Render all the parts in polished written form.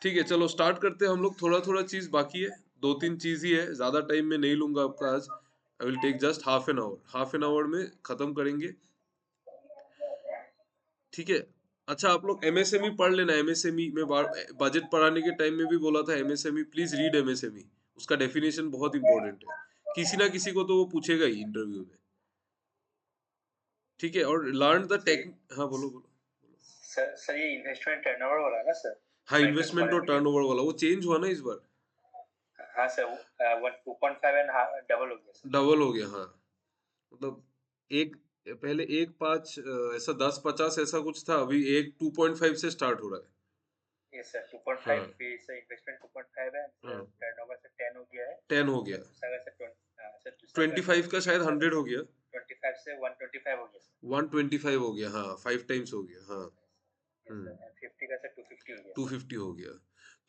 ठीक है, चलो स्टार्ट करते हैं हम लोग। थोड़ा थोड़ा चीज बाकी है, दो तीन चीज ही है, ज्यादा टाइम में नहीं लूंगा आपका आज। I will take just half an hour, half an hour में खत्म करेंगे। ठीक है। अच्छा, आप लोग एमएसएमई पढ़ लेना। एमएसएमई में बजट पढ़ाने के टाइम में भी बोला था, एमएसएमई प्लीज रीड एमएसएमई। उसका डेफिनेशन बहुत इंपॉर्टेंट है, किसी ना किसी को तो वो पूछेगा ही इंटरव्यू में। ठीक है, और लर्न द सर टेक। हाँ बोलो बोलो। सर ये इन्वेस्टमेंट टर्नओवर वाला है ना सर? हाँ, फाइनेंस इन्वेस्टमेंट वाले और में जो, टर्नओवर वाला वो चेंज हुआ ना इस बार। हाँ सर, 2.5 एंड डबल हो गया सर। डबल हो गया, हाँ। मतलब एक, पहले एक पाँच ऐसा 10-50 ऐसा कुछ था, अभी एक 2.5 से स्टार्ट हो रहा है। ये सर 2.5 हाँ पे सर इन्वेस्टमेंट 2.5 है सर, हाँ, टर्नओवर से 10 हो गया है। 10 हो गया। सर दूसरा का सर सर दूसरा का सर 25 का शायद मतलब 100 हो गया। 25 से 125 हो गया सर। 125 हो गया, हाँ, 5 टाइम्स हो गया, हाँ। यस सर, एंड 50 का सर 250 हो गया सर। 250 हो गया।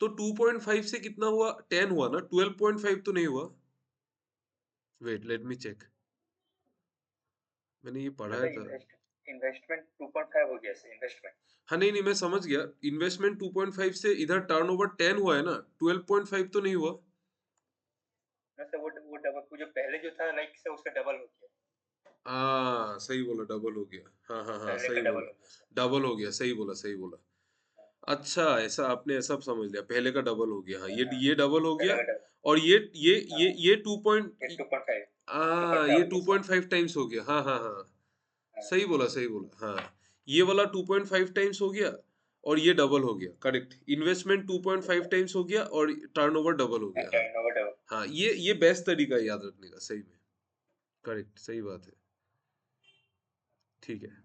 तो 2.5 से कितना हुआ? 10 हुआ ना, 12.5 तो नहीं हुआ? Wait, let me check. मैंने ये पढ़ाया मतलब था। इन्वेस्टमेंट 2.5 हो गया सर, इन्वेस्टमेंट। हाँ, नहीं नहीं, मैं समझ गया। इन्वेस्टमेंट 2.5 से इधर टर्नओवर 10 हुआ है ना, 12.5 तो नहीं हुआ? ना सर, वो डबल, वो जो पहले जो था लाइक सर उसका डबल हो गया। हाँ सही बोला, डबल हो गया। हाँ हाँ हाँ, पहले का सही डबल बोला। हो गया सर। डबल हो गया, सही बोला सही बोला। अच्छा, ऐसा आपने ऐसा समझ लिया, पहले का डबल हो गया, हाँ, ये डबल हो पहले गया। का डबल। और ये टू ये पॉइंट, 2.5, ये 2.5 हो गया सर। 2.5 टाइम्स हो गया, हाँ हाँ हाँ। हाँ सही सर। बोला सही बोला, हाँ। ये वाला 2.5 टाइम्स हो गया, और ये डबल हो गया, correct. Investment yes 2.5 sir, times हो गया, और टर्नओवर डबल हो गया, हाँ। Turnover double. हाँ, ये बेस्ट तरीका है याद रखने का, सही में। करेक्ट, सही बात है। ठीक है।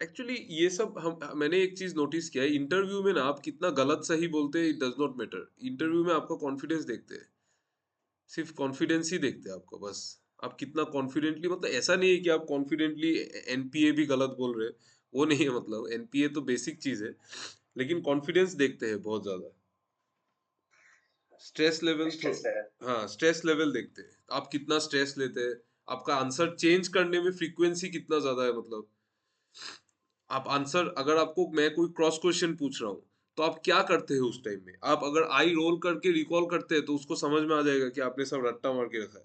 एक्चुअली ये सब मैंने एक चीज नोटिस किया है, इंटरव्यू में ना आप कितना गलत सही बोलते हैं, it does not matter. Interview में आपका कॉन्फिडेंस देखते हैं, सिर्फ कॉन्फिडेंस ही देखते हैं आपका, बस। आप कितना कॉन्फिडेंटली, मतलब ऐसा नहीं है कि आप कॉन्फिडेंटली एनपीए भी गलत बोल रहे हैं, वो नहीं है। मतलब एनपीए तो बेसिक चीज है, लेकिन कॉन्फिडेंस देखते हैं बहुत ज्यादा। Stress level stress level. हाँ, स्ट्रेस लेवल देखते हैं, आप कितना स्ट्रेस लेते हैं, आपका आंसर चेंज करने में फ्रीक्वेंसी कितना ज्यादा है। मतलब आप आंसर, अगर आपको मैं कोई क्रॉस क्वेश्चन पूछ रहा हूँ, तो आप क्या करते हैं उस टाइम में? आप अगर आई रोल करके रिकॉल करते हैं, तो उसको समझ में आ जाएगा कि आपने सब रट्टा मार के रखा है।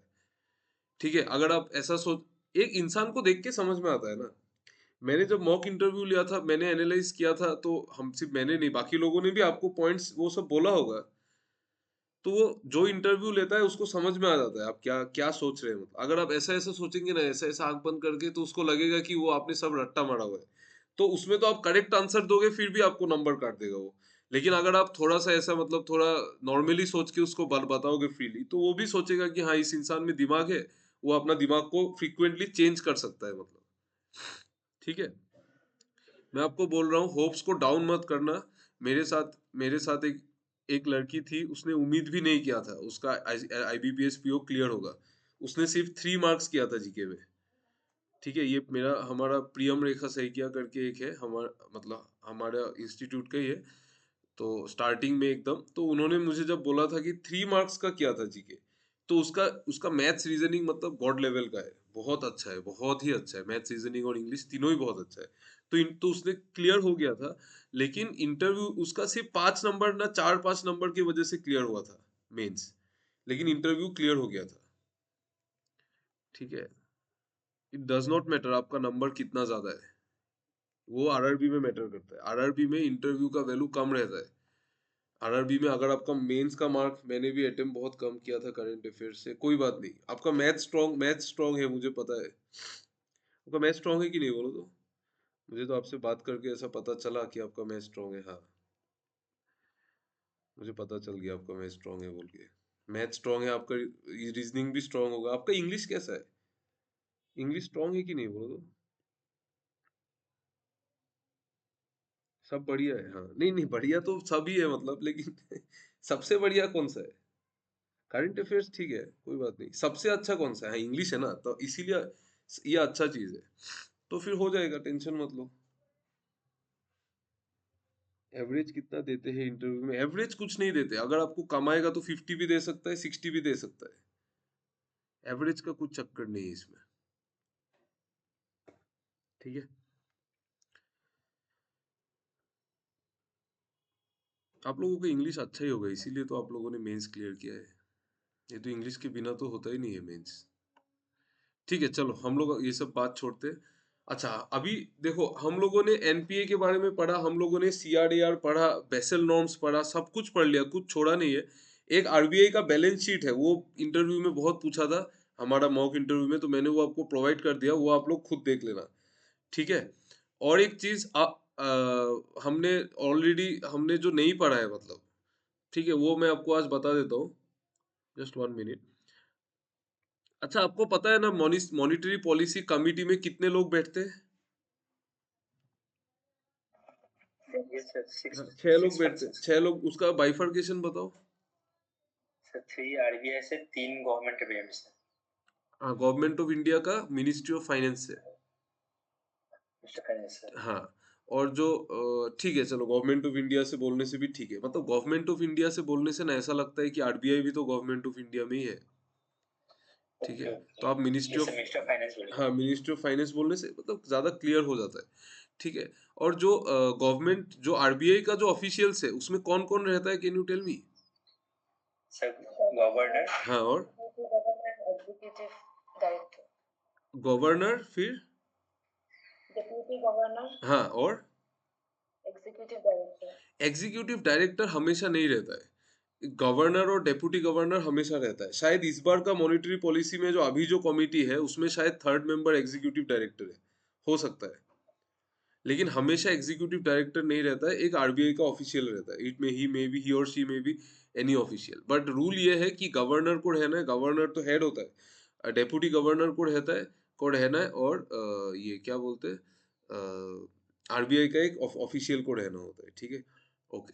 ठीक है, अगर आप ऐसा सोच, एक इंसान को देख के समझ में आता है ना। मैंने जब मॉक इंटरव्यू लिया था, मैंने एनालाइज किया था, तो हम सिर्फ मैंने नहीं, बाकी लोगों ने भी आपको पॉइंट्स वो सब बोला होगा। तो वो जो इंटरव्यू लेता है उसको समझ में आ जाता है आप क्या क्या सोच रहे हैं। मतलब अगर आप ऐसा ऐसा सोचेंगे ना, ऐसा ऐसा आंख बंद करके, तो उसको लगेगा कि वो आपने सब रट्टा मारा हुआ है। तो उसमें तो आप करेक्ट आंसर दोगे, फिर भी आपको नंबर काट देगा वो। लेकिन अगर आप थोड़ा सा ऐसा, मतलब थोड़ा नॉर्मली सोच के उसको बताओगे फ्रीली, तो वो भी सोचेगा कि हाँ, इस इंसान में दिमाग है, वो अपना दिमाग को फ्रीक्वेंटली चेंज कर सकता है, मतलब। ठीक है। मैं आपको बोल रहा हूँ, होप्स को डाउन मत करना। मेरे साथ एक एक लड़की थी, उसने उम्मीद भी नहीं किया था उसका आईबीपीएस पीओ क्लियर होगा। उसने सिर्फ 3 मार्क्स किया था जीके में। ठीक है, ये मेरा हमारा प्रियम रेखा सैकिया करके एक है, हमारा मतलब हमारा इंस्टीट्यूट का ही है। तो स्टार्टिंग में एकदम, तो उन्होंने मुझे जब बोला था कि 3 मार्क्स का किया था जीके, तो उसका उसका मैथ्स रीजनिंग मतलब गॉड लेवल का है, बहुत अच्छा है, बहुत ही अच्छा है। मैथ्स रीजनिंग और इंग्लिश तीनों ही बहुत अच्छा है। तो उसने क्लियर हो गया था। लेकिन इंटरव्यू उसका सिर्फ 5 नंबर ना 4-5 नंबर की वजह से क्लियर हुआ था, मेंस। लेकिन इंटरव्यू क्लियर हो गया था। ठीक है। इट डज नॉट मैटर आपका नंबर कितना ज्यादा है, वो आरआरबी में मैटर करता है। आरआरबी में इंटरव्यू का वैल्यू कम रहता है। आरआरबी में अगर आपका मेंस का मार्क, मैंने भी अटेम्प्ट बहुत कम किया था करंट अफेयर्स से, कोई बात नहीं, आपका मैथ स्ट्रांग है, मुझे पता है। आपका मैथ स्ट्रांग है कि नहीं, बोलो तो। मुझे तो आपसे बात करके ऐसा पता चला कि आपका मैथ स्ट्रांग है, हाँ। मुझे पता चल गया आपका मैथ स्ट्रांग है बोल के। मैथ स्ट्रांग है आपका, रीजनिंग भी स्ट्रांग होगा। आपका इंग्लिश कैसा है? इंग्लिश स्ट्रांग है कि नहीं, बोलो तो। सब बढ़िया है, हाँ। नहीं नहीं, बढ़िया तो सभी है मतलब, लेकिन सबसे बढ़िया कौन सा है? करंट अफेयर्स ठीक है, कोई बात नहीं। सबसे अच्छा कौन सा है? हाँ, इंग्लिश है ना, तो इसीलिए ये अच्छा चीज है। तो फिर हो जाएगा, टेंशन मत लो। एवरेज कितना देते हैं इंटरव्यू में? एवरेज कुछ नहीं देते, अगर आपको कमाएगा तो 50 भी दे सकता है, 60 भी दे सकता है। एवरेज का कुछ चक्कर नहीं है इसमें। ठीक है, आप लोगों का इंग्लिश अच्छा ही होगा, इसीलिए तो आप लोगों ने मेंस क्लियर किया है। ये तो इंग्लिश के बिना तो होता ही नहीं है मेंस। ठीक है, चलो हम लोग ये सब बात छोड़ते हैं। अच्छा, अभी देखो, हम लोगों ने एनपीए के बारे में पढ़ा, हम लोगों ने सीआरडीआर पढ़ा, बेसल नॉर्म्स पढ़ा, सब कुछ पढ़ लिया, कुछ छोड़ा नहीं है। एक आरबीआई का बैलेंस शीट है, वो इंटरव्यू में बहुत पूछा था, हमारा मॉक इंटरव्यू में, तो मैंने वो आपको प्रोवाइड कर दिया, वो आप लोग खुद देख लेना। ठीक है, और एक चीज हमने ऑलरेडी हमने जो नहीं पढ़ा है मतलब, ठीक है, वो मैं आपको आज बता देता हूँ। Just 1 minute. अच्छा, आपको पता है ना मॉनिटरी पॉलिसी कमिटी में कितने लोग बैठते हैं? ये सर हाँ, सिक्स 6 लोग सिक्स बैठते हैं, पर्सन 6 लोग। उसका बाइफर्केशन बताओ। सर, 3 आरबीआई से, 3 गवर्नमेंट एम्प्लॉयज से। हाँ, गवर्नमेंट ऑफ इंडिया का मिनिस्ट्री ऑफ फाइनेंस से। Mister finance sir. हाँ, और जो ठीक है, चलो गवर्नमेंट ऑफ इंडिया से बोलने से भी ठीक है, मतलब गवर्नमेंट ऑफ इंडिया से बोलने से ना ऐसा लगता है कि आरबीआई भी तो गवर्नमेंट ऑफ इंडिया में ही है। ठीक है, ओके तो ओके। आप मिनिस्ट्री ये ऑफ, सर मिस्टर फाइनेंस बोल हाँ, मिनिस्ट्री ऑफ फाइनेंस बोलने से मतलब ज्यादा क्लियर हो जाता है। ठीक है, और जो गवर्नमेंट जो आरबीआई का जो ऑफिशियल्स है उसमें कौन कौन रहता है, can you tell me? Sir, governor, हाँ, और एग्जीक्यूटिव डायरेक्टर, गवर्नर, फिर? डिप्टी गवर्नर, हाँ, और एग्जीक्यूटिव डायरेक्टर। एग्जीक्यूटिव डायरेक्टर हमेशा नहीं रहता है, गवर्नर और डेप्यूटी गवर्नर हमेशा रहता है। शायद इस बार का मॉनेटरी पॉलिसी में जो अभी जो कमिटी है उसमें शायद थर्ड मेंबर एग्जीक्यूटिव डायरेक्टर है, हो सकता है, लेकिन हमेशा एग्जीक्यूटिव डायरेक्टर नहीं रहता है, एक आरबीआई का ऑफिशियल रहता है। इट में ही मे बी, ही और शी में be any official, but rule ये है कि गवर्नर को रहना है, गवर्नर तो हेड होता है, डेप्यूटी गवर्नर को रहता है, को रहना है, और ये क्या बोलते हैं, आरबीआई का एक ऑफिशियल को रहना होता है। ठीक है, ओके,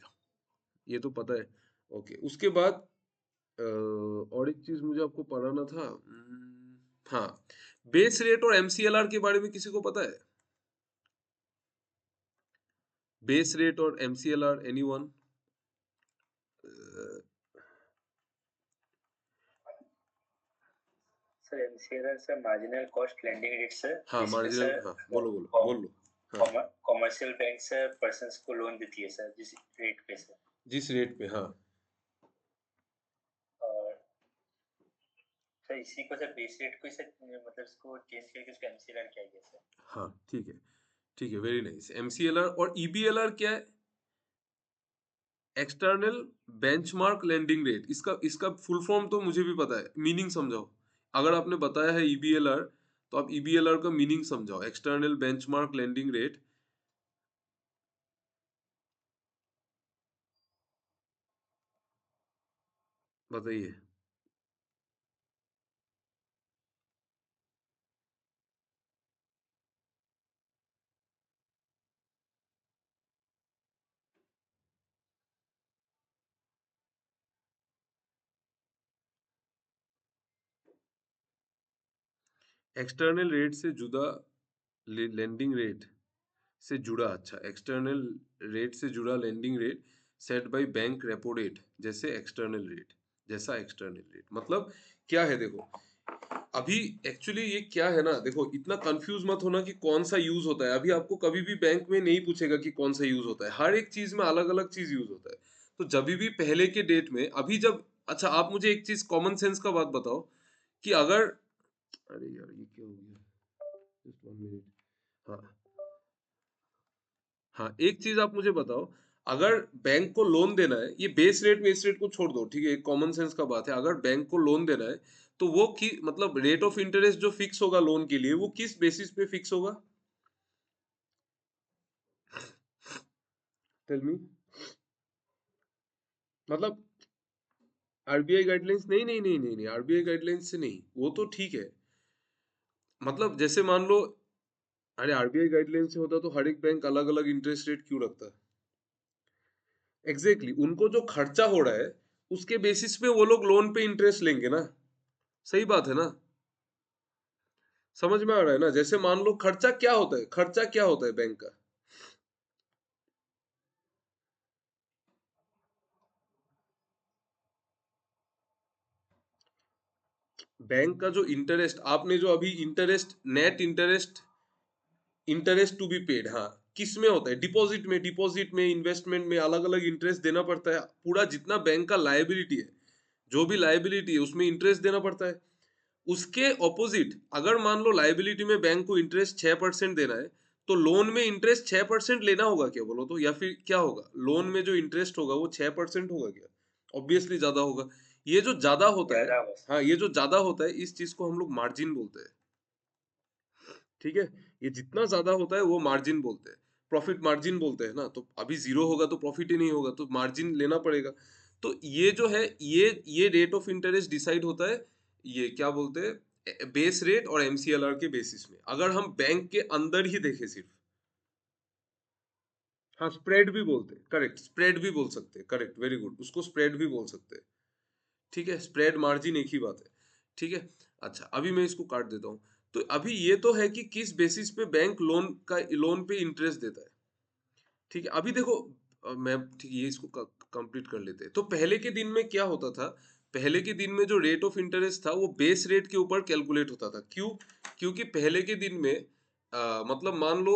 ये तो पता है। ओके, उसके बाद और एक चीज मुझे आपको पढ़ाना था। हाँ, बेस रेट और एमसीएलआर के बारे में किसी को पता है? बेस रेट और MCLR, anyone? Sir, MCLR sir marginal cost lending rate sir, हाँ, जिसमें मार्जिनल, सर हाँ, बोलो बोलो बोल लो। हाँ, कॉमर्शियल बैंक सर पर्सन्स को लोन देती है सर, जिस रेट पे सर। जिस रेट पे, हाँ। और सर इसी को सर बेस रेट को ही सर, मतलब इसको चेंज करके उसको एमसीएलआर किया गया सर। हाँ, ठीक है, ठीक है, वेरी नाइस। एमसीएलआर और ईबीएलआर क्या है? External benchmark lending rate. इसका इसका फुल फॉर्म तो मुझे भी पता है, मीनिंग समझाओ। अगर आपने बताया है ईबीएलआर, तो आप ईबीएलआर का मीनिंग समझाओ, एक्सटर्नल बेंचमार्क लेंडिंग रेट। बताइए। एक्सटर्नल रेट से जुदा, लेंडिंग रेट से जुड़ा, अच्छा, एक्सटर्नल रेट से जुड़ा lending rate set by bank repo rate, जैसे एक्सटर्नल रेट, जैसा एक्सटर्नल रेट मतलब क्या है, देखो अभी एक्चुअली ये क्या है ना, देखो इतना कंफ्यूज मत होना कि कौन सा यूज होता है। अभी आपको कभी भी बैंक में नहीं पूछेगा कि कौन सा यूज होता है, हर एक चीज में अलग अलग चीज यूज होता है। तो जब भी पहले के डेट में, अभी जब, अच्छा आप मुझे एक चीज कॉमन सेंस का बात बताओ कि अगर, अरे यार ये क्या हो गया, जस्ट 1 मिनट। हाँ, हाँ, एक चीज आप मुझे बताओ, अगर बैंक को लोन देना है, ये बेस रेट को छोड़ दो, ठीक है, एक कॉमन सेंस का बात है, अगर बैंक को लोन देना है तो वो की मतलब रेट ऑफ इंटरेस्ट जो फिक्स होगा लोन के लिए, वो किस बेसिस पे फिक्स होगा? Tell me. मतलब आरबीआई गाइडलाइंस, नहीं नहीं नहीं नहीं नहीं, आरबीआई गाइडलाइंस से नहीं, वो तो ठीक है, मतलब जैसे मान लो, अरे आरबीआई गाइडलाइंस से होता तो हर एक बैंक अलग अलग इंटरेस्ट रेट क्यों रखता? एग्जैक्टली exactly, उनको जो खर्चा हो रहा है उसके बेसिस पे वो लोग लोन पे इंटरेस्ट लेंगे ना। सही बात है ना? समझ में आ रहा है ना? जैसे मान लो खर्चा क्या होता है, खर्चा क्या होता है बैंक का? बैंक का जो इंटरेस्ट, आपने जो अभी interest, net interest, interest to be paid, हाँ किस में होता है, डिपॉजिट में इन्वेस्टमेंट में अलग अलग इंटरेस्ट देना पड़ता है। पूरा जितना बैंक का लायबिलिटी है, जो भी लायबिलिटी है उसमें इंटरेस्ट देना पड़ता है। उसके ऑपोजिट अगर मान लो लायबिलिटी में बैंक को इंटरेस्ट 6% देना है, तो लोन में इंटरेस्ट 6% लेना होगा क्या बोलो तो, या फिर क्या होगा, लोन में जो इंटरेस्ट होगा वो 6% होगा क्या? ऑब्वियसली ज्यादा होगा। ये जो ज्यादा होता है, ज्यादा हो हाँ ये जो ज्यादा होता है इस चीज को हम लोग मार्जिन बोलते हैं। ठीक है, ये जितना ज्यादा होता है वो मार्जिन बोलते हैं, प्रॉफिट मार्जिन बोलते हैं ना। तो अभी जीरो होगा तो प्रॉफिट ही नहीं होगा, तो मार्जिन लेना पड़ेगा। तो ये जो है, ये रेट ऑफ इंटरेस्ट डिसाइड होता है, ये क्या बोलते हैं, बेस रेट और एमसीएलआर के बेसिस में। अगर हम बैंक के अंदर ही देखें सिर्फ, हाँ स्प्रेड भी बोलते हैं, करेक्ट, स्प्रेड भी बोल सकते हैं, करेक्ट, वेरी गुड, उसको स्प्रेड भी बोल सकते हैं। ठीक है, स्प्रेड मार्जिन एक ही बात है। ठीक है, अच्छा अभी मैं इसको काट देता हूँ। तो अभी ये तो है कि किस बेसिस पे बैंक लोन पे इंटरेस्ट देता है। ठीक है, अभी देखो, मैं ठीक है, ये इसको कंप्लीट कर लेते हैं। तो पहले के दिन में क्या होता था, पहले के दिन में जो रेट ऑफ इंटरेस्ट था वो बेस रेट के ऊपर कैलकुलेट होता था। क्यों? क्योंकि पहले के दिन में मतलब मान लो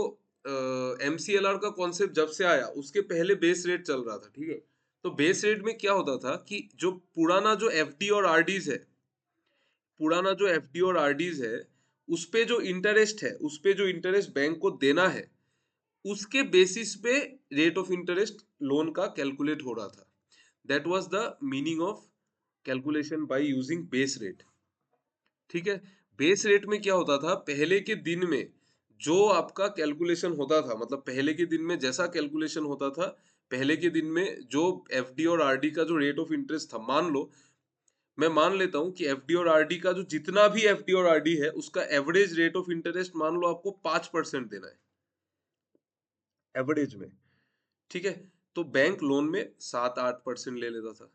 एमसीएलआर का कॉन्सेप्ट जब से आया उसके पहले बेस रेट चल रहा था। ठीक है, तो बेस रेट में क्या होता था कि जो पुराना जो एफडी और आरडीज है, पुराना जो एफडी और आरडीज है, उस पे जो इंटरेस्ट है, उस पे जो इंटरेस्ट बैंक को देना है, उसके बेसिस पे रेट ऑफ इंटरेस्ट लोन का कैलकुलेट हो रहा था। That was the meaning of calculation by using base rate. ठीक है, बेस रेट में क्या होता था, पहले के दिन में जो आपका कैलकुलेशन होता था, मतलब पहले के दिन में जैसा कैलकुलेशन होता था, पहले के दिन में जो एफडी और आरडी का जो रेट ऑफ इंटरेस्ट था, मान लो मैं मान लेता हूं कि एफडी और आरडी का जो जितना भी एफडी और आरडी है उसका एवरेज रेट ऑफ इंटरेस्ट मान लो आपको 5% देना है एवरेज में। ठीक है, तो बैंक लोन में 7-8% ले लेता था।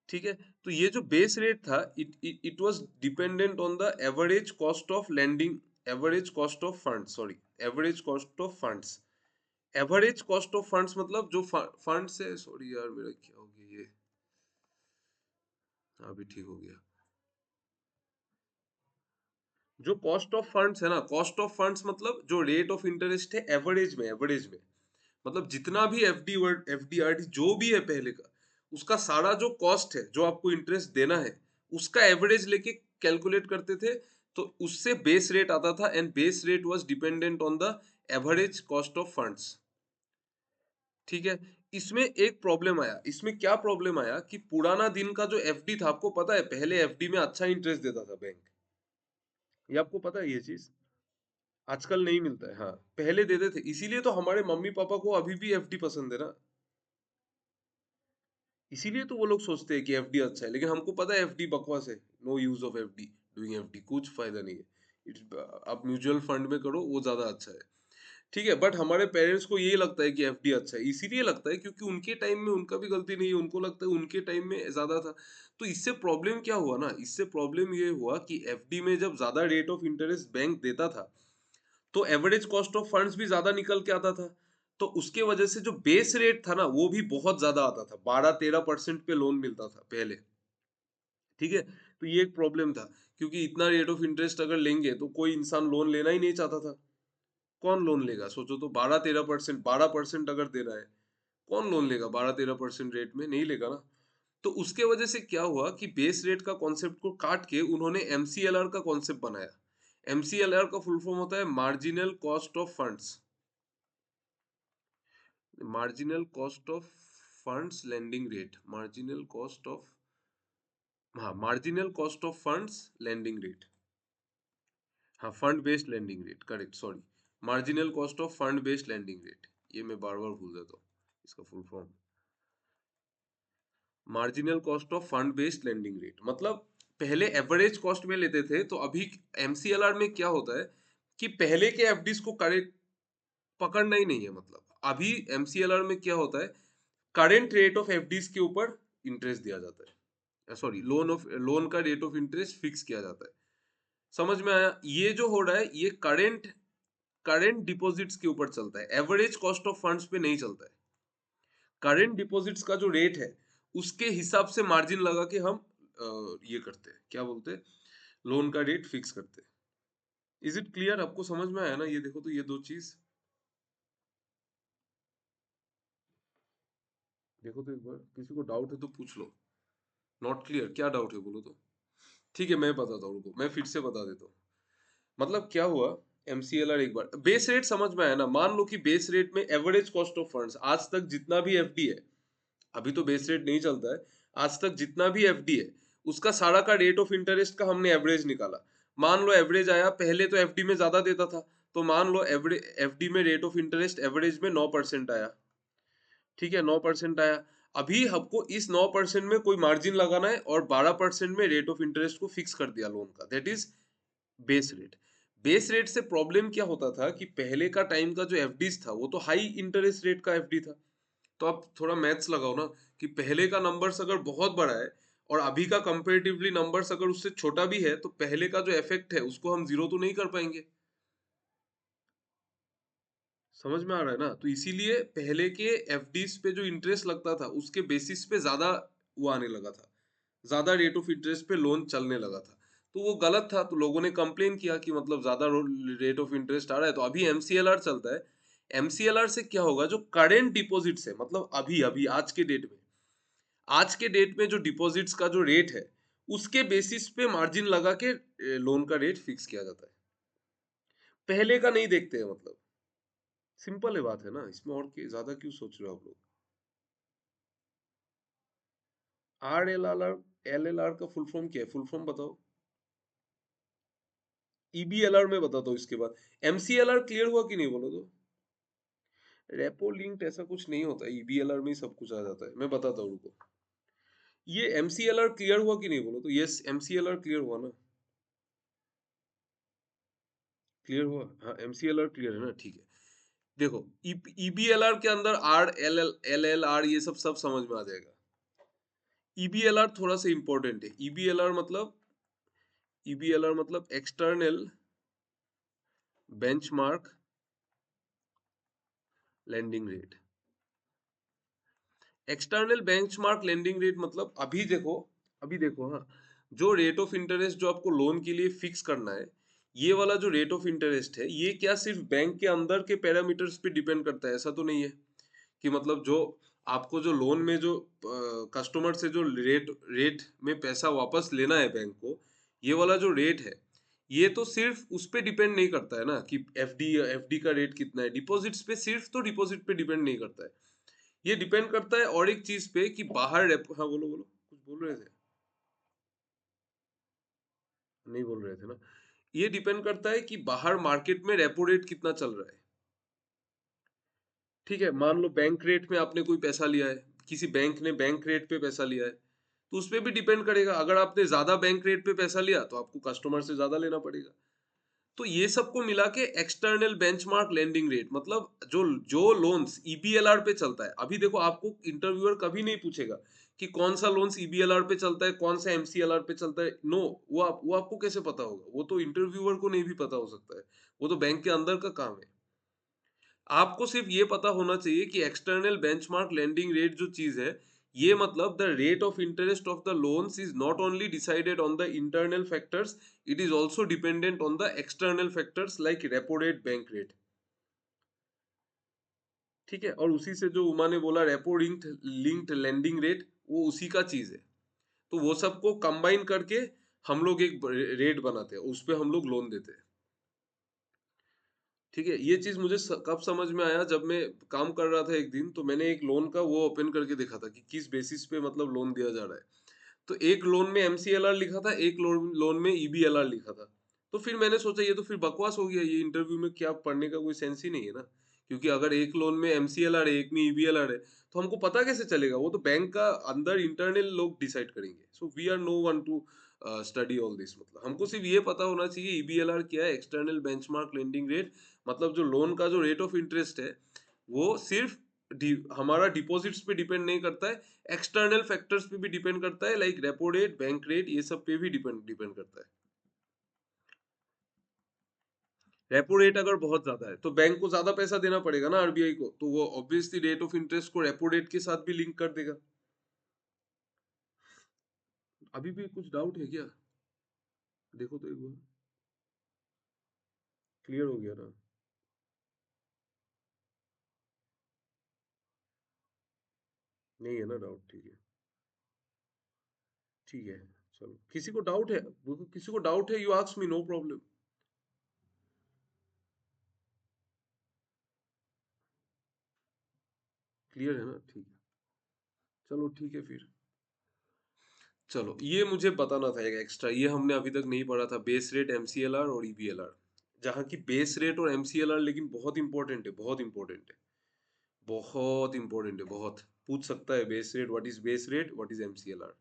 ठीक है, तो ये जो बेस रेट था, it was dependent on the average cost of lending, average cost of fund, sorry, average cost of funds. Average cost of funds मतलब जो फंड से, सॉरी यार मेरा क्या हो गया ये, अभी ठीक हो गया। जो कॉस्ट ऑफ फंड्स है ना, कॉस्ट ऑफ फंड्स मतलब जो रेट ऑफ इंटरेस्ट है एवरेज में, एवरेज में मतलब जितना भी एफडी वर्ड एफडीआरडी जो भी है पहले का, उसका सारा जो कॉस्ट है जो आपको इंटरेस्ट देना है, उसका एवरेज लेके कैलकुलेट करते थे। तो उससे बेस रेट आता था, and base rate was dependent on the average cost of funds. ठीक है, इसमें एक प्रॉब्लम आया, इसमें क्या प्रॉब्लम आया कि पुराना दिन का जो एफडी था, आपको पता है पहले एफडी में अच्छा इंटरेस्ट देता था बैंक, ये आपको पता है ये चीज? आजकल नहीं मिलता है, हाँ पहले देते थे, इसीलिए तो हमारे मम्मी पापा को अभी भी एफडी पसंद है ना। इसीलिए तो वो लोग सोचते हैं कि एफडी अच्छा है, लेकिन हमको पता है एफडी बकवास है। No use of FD, doing FD कुछ फायदा नहीं है। आप म्यूचुअल फंड में करो, वो ज्यादा अच्छा है। ठीक है, बट हमारे पेरेंट्स को ये लगता है कि एफडी अच्छा है, इसीलिए लगता है क्योंकि उनके टाइम में उनका भी गलती नहीं है, उनको लगता है उनके टाइम में ज्यादा था। तो इससे प्रॉब्लम क्या हुआ ना, इससे प्रॉब्लम ये हुआ कि एफडी में जब ज्यादा रेट ऑफ इंटरेस्ट बैंक देता था, तो एवरेज कॉस्ट ऑफ फंड्स भी ज्यादा निकल के आता था। तो उसके वजह से जो बेस रेट था ना वो भी बहुत ज्यादा आता था, 12-13% पे लोन मिलता था पहले। ठीक है, तो ये एक प्रॉब्लम था, क्योंकि इतना रेट ऑफ इंटरेस्ट अगर लेंगे तो कोई इंसान लोन लेना ही नहीं चाहता था। कौन लोन लेगा, सोचो तो, 12-13%, 12% अगर दे रहा है, कौन लोन लेगा 12-13% रेट में, नहीं लेगा ना। तो उसके वजह से क्या हुआ कि बेस रेट का कॉन्सेप्ट को काट के उन्होंने एमसीएलआर का कॉन्सेप्ट बनाया। एमसीएलआर का फुल फॉर्म होता है marginal cost of funds, marginal cost of funds lending rate, marginal cost of, हाँ marginal cost of funds lending rate, हाँ fund based lending rate, correct, sorry, marginal cost of fund based lending rate, ये मैं बार बार भूल जाता हूँ इसका full form. Marginal cost of fund based lending rate मतलब पहले एवरेज कॉस्ट में लेते थे, तो अभी एमसीएलआर में क्या होता है कि पहले के एफडीज को करेक्ट पकड़ना ही नहीं है। मतलब अभी एमसीएलआर में क्या होता है, करेंट रेट ऑफ एफडीज के ऊपर इंटरेस्ट दिया जाता है, सॉरी लोन का रेट ऑफ इंटरेस्ट फिक्स किया जाता है। समझ में आया? ये जो हो रहा है ये करेंट करेंट डिपॉजिट्स के ऊपर चलता है, एवरेज कॉस्ट ऑफ फंड्स पे नहीं चलता है। करेंट डिपॉजिट्स का जो रेट है उसके हिसाब से मार्जिन लगा के हम ये करते हैं, क्या बोलते हैं, लोन का रेट फिक्स करते हैं। Is it clear? आपको समझ में आया ना? ये देखो तो ये दो चीज देखो तो एक बार, किसी को डाउट है तो पूछ लो। Not clear? क्या डाउट है बोलो तो। ठीक है मैं बताता हूँ, रुको मैं फिर से बता देता हूँ। मतलब क्या हुआ, एमसीएलआर एक बार बेस रेट समझ में आया ना? मान लो कि बेस रेट में एवरेज कॉस्ट ऑफ फंड्स आज तक जितना भी एफडी है, अभी तो बेस रेट नहीं चलता है, आज तक जितना भी एफडी है उसका सारा का रेट ऑफ इंटरेस्ट का हमने एवरेज निकाला। मान लो एवरेज आया, पहले तो एफडी में ज्यादा देता था, तो मान लो एवरेज एफडी में रेट ऑफ इंटरेस्ट एवरेज में 9% आया। ठीक है 9% आया। अभी हमको इस 9% में कोई मार्जिन लगाना है और 12% में रेट ऑफ इंटरेस्ट को फिक्स कर दिया लोन का, that is base rate. Base rate से प्रॉब्लम क्या होता था कि पहले का टाइम का जो एफडीज था वो तो हाई इंटरेस्ट रेट का एफडी था। तो आप थोड़ा मैथ्स लगाओ ना, कि पहले का नंबर्स अगर बहुत बड़ा है और अभी का कंपेरेटिवली नंबर्स अगर उससे छोटा भी है, तो पहले का जो इफेक्ट है उसको हम जीरो तो नहीं कर पाएंगे। समझ में आ रहा है ना? तो इसीलिए पहले के एफडीज पे जो इंटरेस्ट लगता था उसके बेसिस पे ज्यादा वो आने लगा था, ज्यादा रेट ऑफ इंटरेस्ट पे लोन चलने लगा था। तो वो गलत था, तो लोगों ने कंप्लेन किया कि मतलब ज्यादा रेट ऑफ इंटरेस्ट आ रहा है। तो अभी एमसीएलआर चलता है। एमसीएलआर से क्या होगा, जो करेंट डिपॉजिट्स है, मतलब अभी अभी आज के डेट में, आज के डेट में जो डिपॉजिट्स का जो रेट है उसके बेसिस पे मार्जिन लगा के लोन का रेट फिक्स किया जाता है। पहले का नहीं देखते हैं मतलब। सिंपल है बात है ना, इसमें और ज्यादा क्यों सोच रहे हो आप लोग? एल एल आर का फुल फॉर्म क्या है? फुल फॉर्म बताओ। ईबीएलआर में बताता हूँ इसके बाद। एमसीएलआर क्लियर हुआ कि नहीं बोलो तो। रेपो लिंक्ड ऐसा कुछ नहीं होता, ईबीएलआर में ही सब कुछ आ जाता है। मैं बताता हूँ रुको। ये एमसीएलआर क्लियर हुआ कि नहीं बोलो तो। यस एमसीएलआर क्लियर हुआ ना? क्लियर हुआ? हाँ एमसीएलआर क्लियर है ना, ठीक है। देखो ईबीएलआर के अंदर आर एल एल आर ये सब सब समझ में आ जाएगा। ईबीएलआर थोड़ा सा इंपॉर्टेंट है। ईबीएलआर मतलब external benchmark lending rate. External benchmark lending rate मतलब अभी देखो हाँ, जो रेट ऑफ इंटरेस्ट जो आपको लोन के लिए फिक्स करना है, ये वाला जो रेट ऑफ इंटरेस्ट है ये क्या सिर्फ बैंक के अंदर के पैरामीटर्स पे डिपेंड करता है? ऐसा तो नहीं है कि मतलब जो आपको जो लोन में जो कस्टमर से जो रेट रेट में पैसा वापस लेना है बैंक को, ये वाला जो रेट है ये तो सिर्फ उस पे डिपेंड नहीं करता है ना कि एफडी का रेट कितना है। डिपॉजिट्स पे सिर्फ तो डिपॉजिट पे डिपेंड नहीं करता है, ये डिपेंड करता है और एक चीज पे कि बाहर हाँ बोलो बोलो, कुछ बोल रहे थे? नहीं बोल रहे थे ना। ये डिपेंड करता है कि बाहर मार्केट में रेपो रेट कितना चल रहा है। ठीक है मान लो बैंक रेट में आपने कोई पैसा लिया है, किसी बैंक ने बैंक रेट पे पैसा लिया है, तो उस पर भी डिपेंड करेगा। अगर आपने ज्यादा बैंक रेट पे पैसा लिया तो आपको कस्टमर से ज्यादा लेना पड़ेगा। तो ये सबको मिला के एक्सटर्नल बेंचमार्क लेंडिंग रेट मतलब जो जो लोन्स ईबीएलआर पे चलता है। अभी देखो आपको इंटरव्यूअर कभी नहीं पूछेगा कि कौन सा लोन्स ईबीएलआर पे चलता है कौन सा एमसीएलआर पे चलता है। नो, वो आपको कैसे पता होगा? वो तो इंटरव्यूअर को नहीं भी पता हो सकता है, वो तो बैंक के अंदर का काम है। आपको सिर्फ ये पता होना चाहिए कि एक्सटर्नल बेंचमार्क लेंडिंग रेट जो चीज है, ये मतलब the rate of interest of the loans is not only decided on the internal factors, it is also dependent on the external factors like repo rate bank rate. ठीक है, और उसी से जो उमा ने बोला repo linked linked lending rate, वो उसी का चीज है। तो वो सबको कंबाइन करके हम लोग एक रेट बनाते हैं, उस पे हम लोग लोन देते हैं। ठीक है, ये चीज मुझे कब समझ में आया, जब मैं काम कर रहा था एक दिन, तो मैंने एक लोन का वो ओपन करके देखा था कि किस बेसिस पे मतलब लोन दिया जा रहा है। तो एक लोन में एमसीएलआर लिखा था, एक लोन में ईबीएलआर लिखा था। तो फिर मैंने सोचा ये तो फिर बकवास हो गया, ये इंटरव्यू में क्या पढ़ने का कोई सेंस ही नहीं है ना। क्योंकि अगर एक लोन में एमसीएलआर है एक में ईबीएलआर है, तो हमको पता कैसे चलेगा? वो तो बैंक का अंदर इंटरनल लोग डिसाइड करेंगे। So we are no one to study all this. मतलब हमको सिर्फ ये पता होना चाहिए ईबीएलआर क्या है, एक्सटर्नल बेंचमार्क लेंडिंग रेट। मतलब जो लोन का जो रेट ऑफ इंटरेस्ट है वो सिर्फ हमारा डिपॉजिट्स पे डिपेंड नहीं करता है, एक्सटर्नल फैक्टर्स पे भी डिपेंड करता है, like repo rate bank rate ये सब पे भी डिपेंड डिपेंड करता है। रेपो रेट अगर बहुत ज्यादा है तो बैंक को ज्यादा पैसा देना पड़ेगा ना आरबीआई को, तो वो ऑब्वियसली रेट ऑफ इंटरेस्ट को रेपो रेट के साथ भी लिंक कर देगा। अभी भी कुछ डाउट है क्या? देखो तो एक बार। क्लियर हो गया ना? नहीं है ना डाउट? ठीक है, ठीक है। चलो, किसी को डाउट है? किसी को डाउट है, you ask me, no problem. Clear है ना? ठीक है, चलो ठीक है फिर। चलो, ये मुझे बताना था एक एक्स्ट्रा, ये हमने अभी तक नहीं पढ़ा था, बेस रेट, एमसीएलआर और ईबीएलआर। जहाँ की बेस रेट और एमसीएलआर लेकिन बहुत इंपॉर्टेंट है, बहुत इंपॉर्टेंट है, बहुत इंपॉर्टेंट है, बहुत। पूछ सकता है base rate, what is base rate, what is MCLR.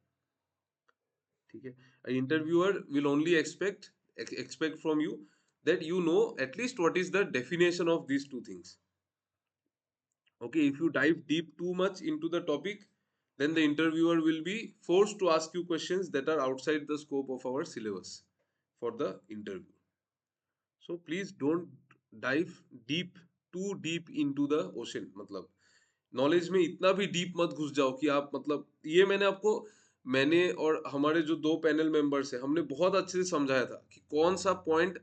ठीक है, interviewer will only expect from you that you know at least what is the definition of these two things. Okay, if you dive deep too much into the topic, then the interviewer will be forced to ask you questions that are outside the scope of our syllabus for the interview. So please don't dive deep, too deep into the ocean. मतलब knowledge में इतना भी deep मत घुस जाओ कि आप, मतलब ये मैंने और हमारे जो दो पैनल मेंबर्स हैं, हमने बहुत अच्छे से समझाया था कि कौन सा पॉइंट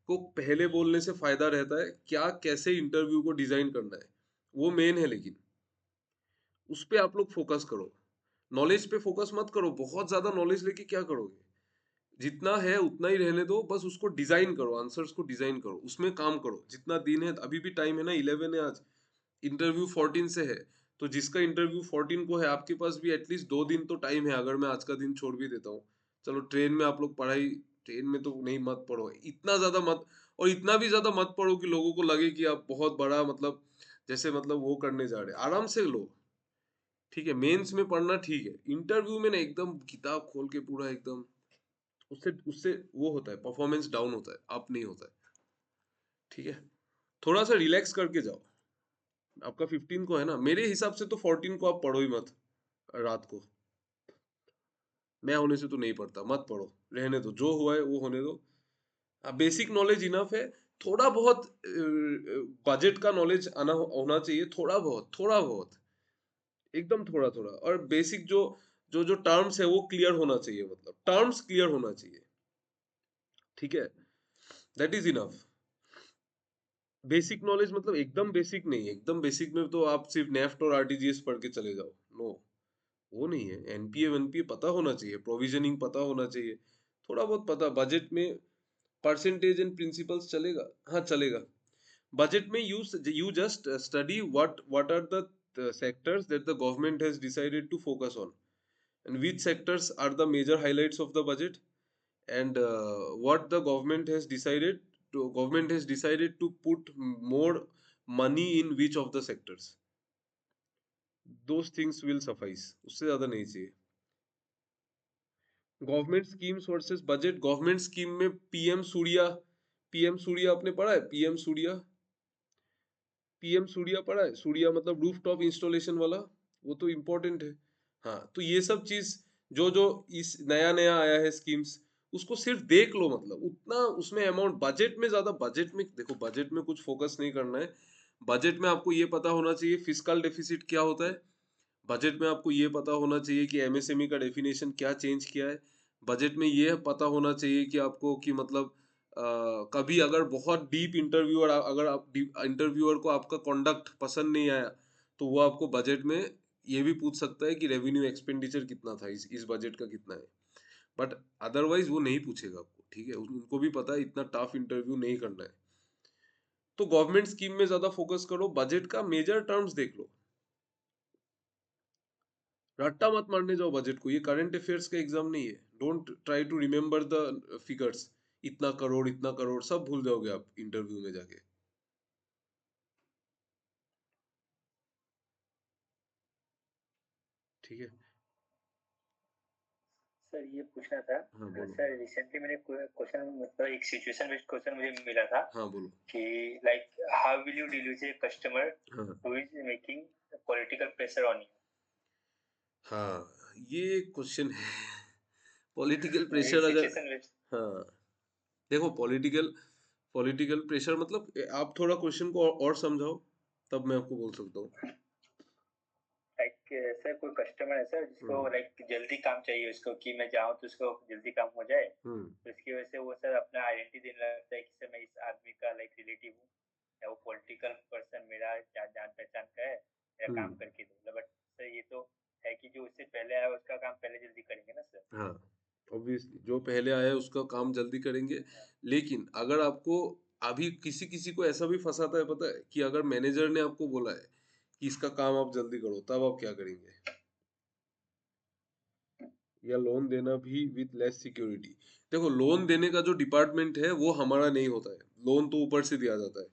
को पहले बोलने से फायदा रहता है, क्या कैसे इंटरव्यू को डिजाइन करना है, वो मेन है। लेकिन उस पे आप लोग फोकस करो, नॉलेज पे फोकस मत करो। बहुत ज्यादा नॉलेज लेके क्या करोगे? जितना है उतना ही रहने दो, बस उसको डिजाइन करो, आंसर्स को डिजाइन करो, उसमें काम करो। जितना दिन है, अभी भी टाइम है ना, 11 है आज, इंटरव्यू 14 से है। तो जिसका इंटरव्यू 14 को है, आपके पास भी एटलीस्ट 2 दिन तो टाइम है, अगर मैं आज का दिन छोड़ भी देता हूँ। चलो, ट्रेन में आप लोग पढ़ाई, ट्रेन में तो नहीं, मत पढ़ो इतना ज्यादा, मत। और इतना भी ज्यादा मत पढ़ो कि लोगों को लगे कि आप बहुत बड़ा, मतलब जैसे मतलब वो करने जा रहे हैं। आराम से लो, ठीक है। मेंस में पढ़ना ठीक है, इंटरव्यू में ना एकदम किताब खोल के पूरा एकदम, उससे उससे वो होता है, परफॉर्मेंस डाउन होता है, अप नहीं होता है। ठीक है, थोड़ा सा रिलैक्स करके जाओ। आपका 15 को है ना, मेरे हिसाब से तो 14 को आप पढ़ो ही मत रात को। मैं होने से तो नहीं पढ़ता, मत पढ़ो, रहने दो, जो हुआ है वो होने दो। बेसिक नॉलेज इनफ है। थोड़ा बहुत बजट का नॉलेज आना होना चाहिए, थोड़ा बहुत, थोड़ा बहुत, एकदम थोड़ा थोड़ा। और बेसिक जो जो जो टर्म्स है वो क्लियर होना चाहिए, मतलब टर्म्स क्लियर होना चाहिए। ठीक है, that is enough. Basic knowledge मतलब एकदम बेसिक नहीं, एकदम बेसिक में तो आप सिर्फ नेफ्ट और आरटीजीएस पढ़ के चले जाओ, नो, वो नहीं है। एनपीए एनपीए पता होना चाहिए, प्रोविजनिंग पता होना चाहिए, थोड़ा बहुत पता। बजट में परसेंटेज एंड प्रिंसिपल्स चलेगा, हाँ चलेगा। बजट में you just study what are the sectors that the government has decided to focus on, and which sectors are the major highlights of the budget, and what the government has decided to put more money in which of the sectors. Those things will suffice, उससे ज्यादा नहीं चाहिए। Government schemes versus budget, government scheme में PM Surya आपने पढ़ा है? PM Surya पढ़ा है? सूर्या मतलब रूफ टॉप इंस्टॉलेशन वाला, वो तो इम्पोर्टेंट है। हाँ, तो ये सब चीज जो जो इस नया नया आया है स्कीम्स, उसको सिर्फ देख लो। मतलब उतना उसमें अमाउंट, बजट में ज्यादा, बजट में देखो, बजट में कुछ फोकस नहीं करना है। बजट में आपको ये पता होना चाहिए फिस्कल डेफिसिट क्या होता है। बजट में आपको ये पता होना चाहिए कि एमएसएमई का डेफिनेशन क्या चेंज किया है। बजट में ये पता होना चाहिए कि आपको, कि मतलब कभी अगर बहुत डीप इंटरव्यूअर, अगर आप इंटरव्यूअर को आपका कंडक्ट पसंद नहीं आया, तो वो आपको बजट में ये भी पूछ सकता है कि रेवेन्यू एक्सपेंडिचर कितना था, इस बजट का कितना है। बट अदरवाइज वो नहीं पूछेगा आपको, ठीक है, उनको भी पता है इतना टफ इंटरव्यू नहीं करना है। तो गवर्नमेंट स्कीम में ज्यादा फोकस करो, बजट का मेजर टर्म्स देख लो। रट्टा मत मारने जाओ बजट को, ये करंट अफेयर्स का एग्जाम नहीं है। Don't try to remember the figures, इतना करोड़ सब भूल जाओगे आप इंटरव्यू में जाके। ठीक है, सर ये पूछना था। हाँ बोलो। सर रिसेंटली मैंने क्वेश्चन, मतलब एक सिचुएशन बेस्ड क्वेश्चन मुझे मिला था हाँ बोलो। कि like how will you deal with a customer हाँ who is making political pressure on हाँ, ये क्वेश्चन है। पॉलिटिकल यू, ये प्रेशर अगर, सिचुएशन बेस्ड। हाँ देखो, पॉलिटिकल पॉलिटिकल प्रेशर मतलब, आप थोड़ा क्वेश्चन को और समझाओ, तब मैं आपको बोल सकता हूँ। सर कोई कस्टमर है सर जिसको हम्म लाइक जल्दी काम चाहिए उसको कि मैं जाऊँ तो उसको जल्दी काम हो जाए, हम्म तो इसकी वजह से वो सर अपना आइडेंटिटी देने लगता है कि सर मैं इस आदमी का लाइक रिलेटिव हूँ या वो पॉलिटिकल पर्सन मेरा जान पहचान का है, मेरा काम हम्म करके दो। बट सर ये तो है कि जो उससे पहले आया उसका काम पहले जल्दी करेंगे ना सर। हाँ, ऑब्वियसली जो पहले आया है उसका काम जल्दी करेंगे। हाँ, लेकिन अगर आपको अभी किसी किसी को ऐसा भी फंसाता है, पता है, कि अगर मैनेजर ने आपको बोला है कि इसका काम आप जल्दी करो, तब आप क्या करेंगे? या लोन देना भी विथ लेस सिक्योरिटी। देखो, लोन देने का जो डिपार्टमेंट है वो हमारा नहीं होता है, लोन तो ऊपर से दिया जाता है।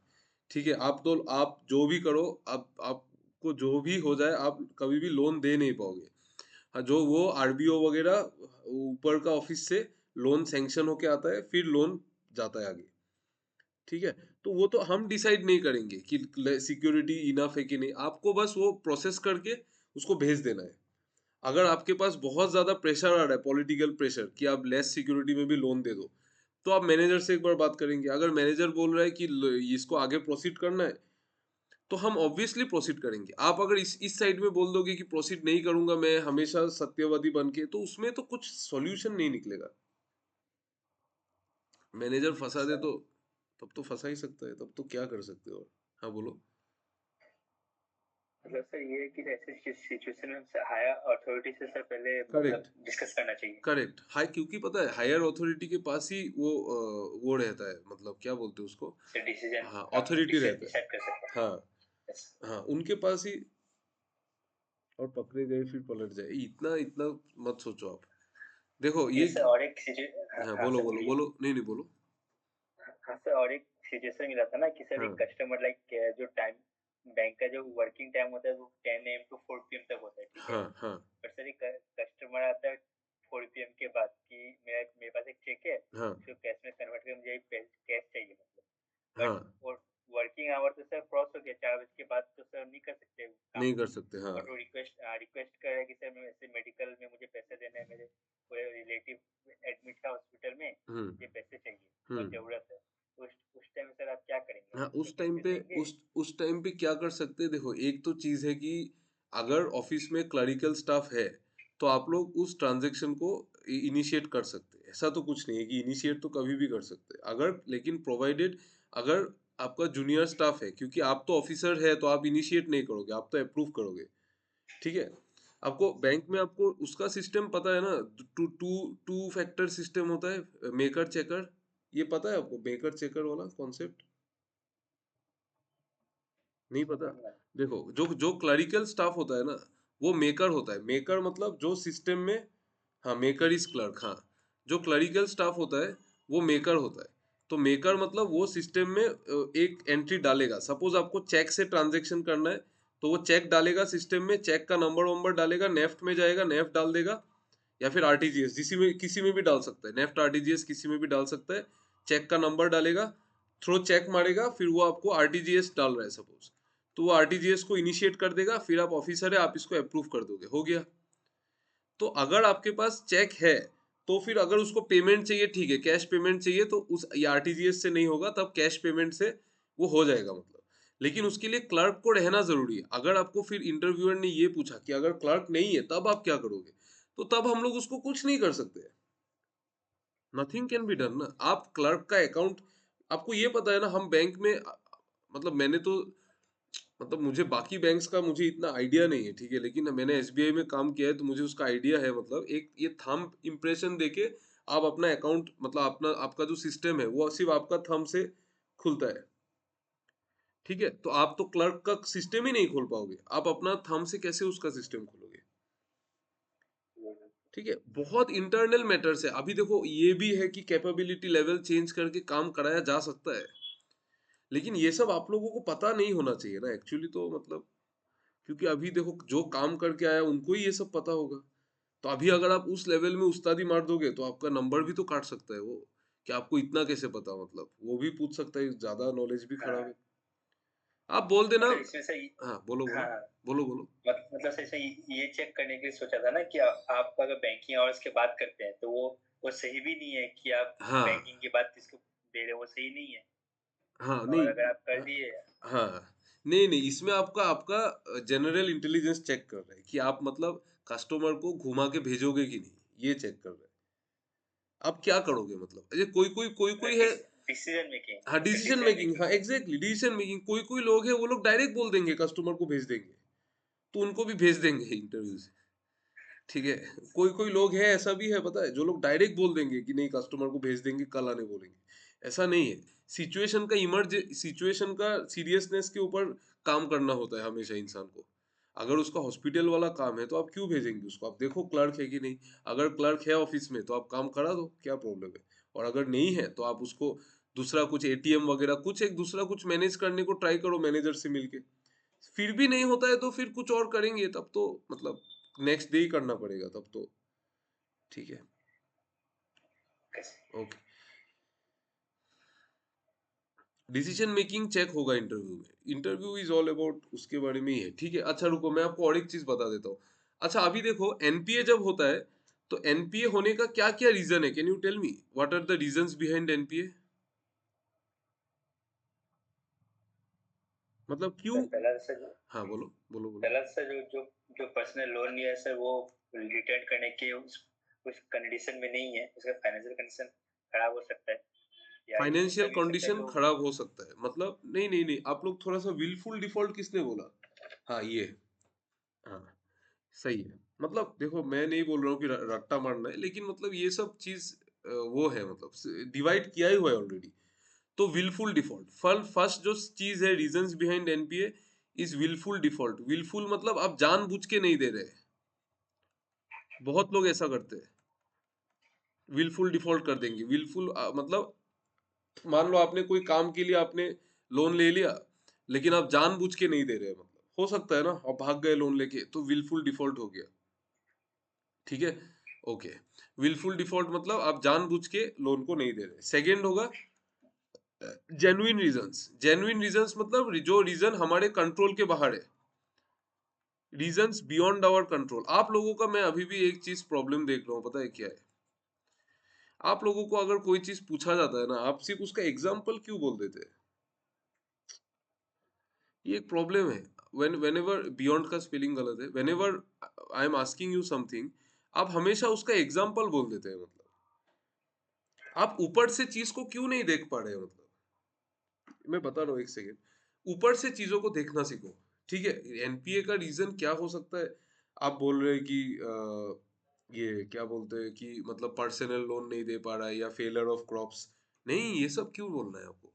ठीक है, आप जो भी करो, आपको जो भी हो जाए, आप कभी भी लोन दे नहीं पाओगे। हाँ, जो वो आरबीओ वगैरह ऊपर का ऑफिस से लोन सैंक्शन होके आता है, फिर लोन जाता है आगे। ठीक है, तो वो तो हम डिसाइड नहीं करेंगे कि सिक्योरिटी इनफ है कि नहीं, आपको बस वो प्रोसेस करके उसको भेज देना है। अगर आपके पास बहुत ज्यादा प्रेशर आ रहा है, पॉलिटिकल प्रेशर, कि आप लेस सिक्योरिटी में भी लोन दे दो, तो आप मैनेजर से एक बार बात करेंगे। अगर मैनेजर बोल रहा है कि इसको आगे प्रोसीड करना है, तो हम ऑब्वियसली प्रोसीड करेंगे। आप अगर इस साइड में बोल दोगे कि प्रोसीड नहीं करूंगा मैं हमेशा सत्यवादी बन के, तो उसमें तो कुछ सॉल्यूशन नहीं निकलेगा। मैनेजर फंसा दे सर तो तब तो फंसा ही सकता है, तब तो क्या कर सकते हो? हाँ, बोलो। मतलब सर ये है कि ऐसे सिचुएशन में हायर अथॉरिटी से सर पहले करेक्ट, मतलब डिस्कस करना चाहिए। करेक्ट। हाई, क्योंकि पता है हायर अथॉरिटी के पास ही वो रहता है, मतलब क्या बोलते हैं उसको। सर डिसीजन हाँ, आप अथॉरिटी रहता है। डिसाइड कर सकते हैं। हाँ, यस। हाँ, उनके पास ही। और पकड़े गए फिर पलट जाए, इतना इतना मत सोचो आप। देखो ये ये। सर और एक सिचुएशन, हाँ, हाँ बोलो सर बोलो बोलिए। बोलो, नहीं नहीं, बोलो। हाँ सर और एक सिचुएशन मिला था ना कि सर हाँ एक कस्टमर लाइक जो टाइम बैंक का जो वर्किंग टाइम होता है वो 10 AM to 4 PM तक होता है, ठीक है। हाँ हाँ पर सर एक कस्टमर आता है 4 PM के बाद कि मेरा मेरे पास एक चेक है, हाँ उसको कैश में कन्वर्ट कर मुझे कैश चाहिए मतलब। हाँ, बट वो वर्किंग आवर तो सर क्रॉस हो गया, 4 बजे के बाद तो सर नहीं कर सकते वो काम। नहीं कर सकते, हाँ। बट वो रिक्वेस्ट कर रहा है कि सर मैं ऐसे मेडिकल में मुझे पैसे देने हैं, मेरे कोई रिलेटिव एडमिट है हॉस्पिटल में, हम्म मुझे पैसे चाहिए और हम्म ज़रूरत है। उस टाइम सर आप क्या करेंगे? हाँ, आप उसको उस टाइम पैसे पे देंगे? उस टाइम पे क्या कर सकते हैं? देखो, एक तो चीज है कि अगर ऑफिस में क्लरिकल स्टाफ है, तो आप लोग उस ट्रांजैक्शन को इनिशिएट कर सकते हैं। ऐसा तो कुछ नहीं है कि इनिशिएट तो कभी भी कर सकते हैं, अगर, लेकिन प्रोवाइडेड अगर आपका जूनियर स्टाफ है, क्योंकि आप तो ऑफिसर है तो आप इनिशिएट नहीं करोगे, आप तो अप्रूव करोगे। ठीक है, आपको बैंक में आपको उसका सिस्टम पता है ना। Two two two factor system होता है, मेकर चेकर। ये पता है आपको, मेकर चेकर वाला कॉन्सेप्ट? नहीं पता? समझ में। देखो, जो जो क्लरिकल स्टाफ होता है ना, वो मेकर होता है। मेकर मतलब जो सिस्टम में, हाँ, मेकर इज क्लर्क, हाँ। जो क्लरिकल स्टाफ होता है वो मेकर होता है। तो मेकर मतलब वो सिस्टम में एक एंट्री डालेगा। सपोज आपको चेक से ट्रांजेक्शन करना है, तो वो चेक डालेगा सिस्टम में, चेक का नंबर वंबर डालेगा, नेफ्ट में जाएगा, नेफ्ट डाल देगा, या फिर आरटीजीएस, किसी में भी डाल सकता है, नेफ्ट आरटीजीएस किसी में भी डाल सकता है। चेक का नंबर डालेगा, थ्रो चेक मारेगा, फिर वो आपको आरटीजीएस डाल रहा है सपोज, तो वो आरटीजीएस को इनिशिएट कर देगा, फिर आप ऑफिसर है, आप इसको अप्रूव कर दोगे, हो गया। तो अगर आपके पास चेक है, तो फिर अगर उसको पेमेंट चाहिए, ठीक है, कैश पेमेंट चाहिए, तो उस आरटीजीएस से नहीं होगा, तब कैश पेमेंट से वो हो जाएगा मतलब। लेकिन उसके लिए क्लर्क को रहना जरूरी है। अगर आपको फिर इंटरव्यूअर ने ये पूछा कि अगर क्लर्क नहीं है तब आप क्या करोगे, तो तब हम लोग उसको कुछ नहीं कर सकते। नथिंग कैन बी डन ना। आप क्लर्क का अकाउंट, आपको ये पता है ना, हम बैंक में, मतलब मैंने तो, मतलब मुझे बाकी बैंक्स का मुझे इतना आइडिया नहीं है, ठीक है, लेकिन मैंने एसबीआई में काम किया है तो मुझे उसका आइडिया है। मतलब एक ये थंब इम्प्रेशन देके आप अपना अकाउंट, मतलब अपना आपका जो सिस्टम है वो सिर्फ आपका थंब से खुलता है। ठीक है, तो आप तो क्लर्क का सिस्टम ही नहीं खोल पाओगे, आप अपना थंब से कैसे उसका सिस्टम खोलोगे? ठीक है, बहुत इंटरनल मैटर्स है। अभी देखो, ये भी है कि कैपेबिलिटी लेवल चेंज करके काम कराया जा सकता है, लेकिन ये सब आप लोगों को पता नहीं होना चाहिए ना एक्चुअली, तो मतलब, क्योंकि अभी देखो जो काम करके आया उनको ही ये सब पता होगा। तो अभी अगर आप उस लेवल में उस्तादी मार दोगे तो आपका नंबर भी तो काट सकता है वो, कि आपको इतना कैसे पता, मतलब वो भी पूछ सकता है, ज्यादा नॉलेज भी खराब है। हाँ आप बोल देना। मतलब इसमें से हाँ, बोलो बोलो, हाँ बोलो बोलो। मतलब सही सही ये चेक करने के लिए सोचा था ना कि आप अगर बैंकिंग आवर्स की बात करते हैं तो वो सही भी नहीं है कि आप हाँ बैंकिंग के बाद किसको दे रहे हो, वो सही नहीं है। हाँ, और नहीं, अगर आप कर दिए। हाँ, नहीं नहीं, इसमें आपका आपका जनरल इंटेलिजेंस चेक कर रहा है कि आप मतलब कस्टमर को घुमा के भेजोगे कि नहीं, ये चेक कर रहा है। आप क्या करोगे मतलब, ये कोई है। डिसीजन मेकिंग, हाँ, उसका डिसीजन डिसीजन मेकिंग, हाँ मेकिंग। Exactly decision making. कोई लोग है, वो लोग डायरेक्ट बोल देंगे कस्टमर को भेज देंगे, तो उनको भी भेज देंगे इंटरव्यू से। ठीक है, कोई लोग है, ऐसा भी है पता है, जो लोग डायरेक्ट बोल देंगे कि नहीं कस्टमर को भेज देंगे, कल आने बोलेंगे। ऐसा नहीं है। सिचुएशन का सीरियसनेस के ऊपर काम करना होता है हमेशा इंसान को। अगर उसका हॉस्पिटल वाला काम है तो आप क्यों भेजेंगे उसको, आप देखो क्लर्क है कि नहीं। अगर क्लर्क है ऑफिस में तो आप काम करा दो, क्या प्रॉब्लम है। और अगर नहीं है तो आप उसको दूसरा कुछ एटीएम वगैरह कुछ एक दूसरा कुछ मैनेज करने को ट्राई करो मैनेजर से मिलके। फिर भी नहीं होता है तो फिर कुछ और करेंगे, तब तो मतलब नेक्स्ट डे ही करना पड़ेगा तब तो। ठीक है, ओके। डिसीजन मेकिंग चेक होगा इंटरव्यू में। इंटरव्यू इज ऑल अबाउट उसके बारे में ही है। ठीक है, अच्छा रुको, मैं आपको और एक चीज बता देता हूँ। अच्छा अभी देखो, एनपीए जब होता है तो एनपीए होने का क्या क्या रीजन है, can you tell me what are the reasons behind NPA. मतलब क्यों। सर पहला सर जो हाँ बोलो बोलो बोलो। पहला सर जो जो जो पर्सनल लोन लिया है सर, वो रिटर्न करने के उस कंडीशन में नहीं है, उसका फाइनेंशियल कंडीशन खराब हो सकता है, या फाइनेंशियल ऐसा भी हो सकता है कंडीशन जो खराब हो सकता है मतलब, नहीं नहीं नहीं, आप लोग थोड़ा सा विलफुल डिफॉल्ट किसने बोला। हाँ ये, हाँ सही है। मतलब देखो, मैं नहीं बोल रहा हूँ कि रट्टा मारना है, लेकिन मतलब ये सब चीज वो है, मतलब डिवाइड किया ही हुआ है ऑलरेडी। तो विलफुल डिफॉल्ट, फर्स्ट जो चीज है reasons behind NPA is wilful default. Wilful मतलब आप जानबूझ के नहीं दे रहे। बहुत लोग ऐसा करते हैं, विलफुल डिफॉल्ट कर देंगे। विलफुल मतलब, मान लो आपने कोई काम के लिए आपने लोन ले लिया, लेकिन आप जानबूझ के नहीं दे रहे, मतलब हो सकता है ना आप भाग गए लोन लेके, तो विलफुल डिफॉल्ट हो गया। ठीक है, ओके। विलफुल डिफॉल्ट मतलब आप जानबूझ के लोन को नहीं दे रहे। सेकंड होगा जेन्युइन रीजंस। जेन्युइन रीजंस मतलब जो रीजन हमारे कंट्रोल के बाहर है, रीजंस बियॉन्ड आवर कंट्रोल। आप लोगों का मैं अभी भी एक चीज प्रॉब्लम देख रहा हूँ, पता है क्या है। आप लोगों को अगर कोई चीज पूछा जाता है ना, आप सिर्फ उसका एग्जाम्पल क्यों बोल देते हैं, ये एक प्रॉब्लम है। वेनेवर बियॉन्ड का स्पेलिंग गलत है, whenever I am asking you something, आप हमेशा उसका एग्जाम्पल बोल देते हैं। मतलब आप ऊपर से चीज को क्यों नहीं देख पा रहे हैं, मतलब मैं बता रहा हूँ, एक सेकेंड। ऊपर से चीजों को देखना सीखो। ठीक है, एनपीए का रीजन क्या हो सकता है। आप बोल रहे हैं कि ये क्या बोलते हैं कि मतलब पर्सनल लोन नहीं दे पा रहा है या फेलर ऑफ क्रॉप्स। नहीं, ये सब क्यों बोलना है आपको।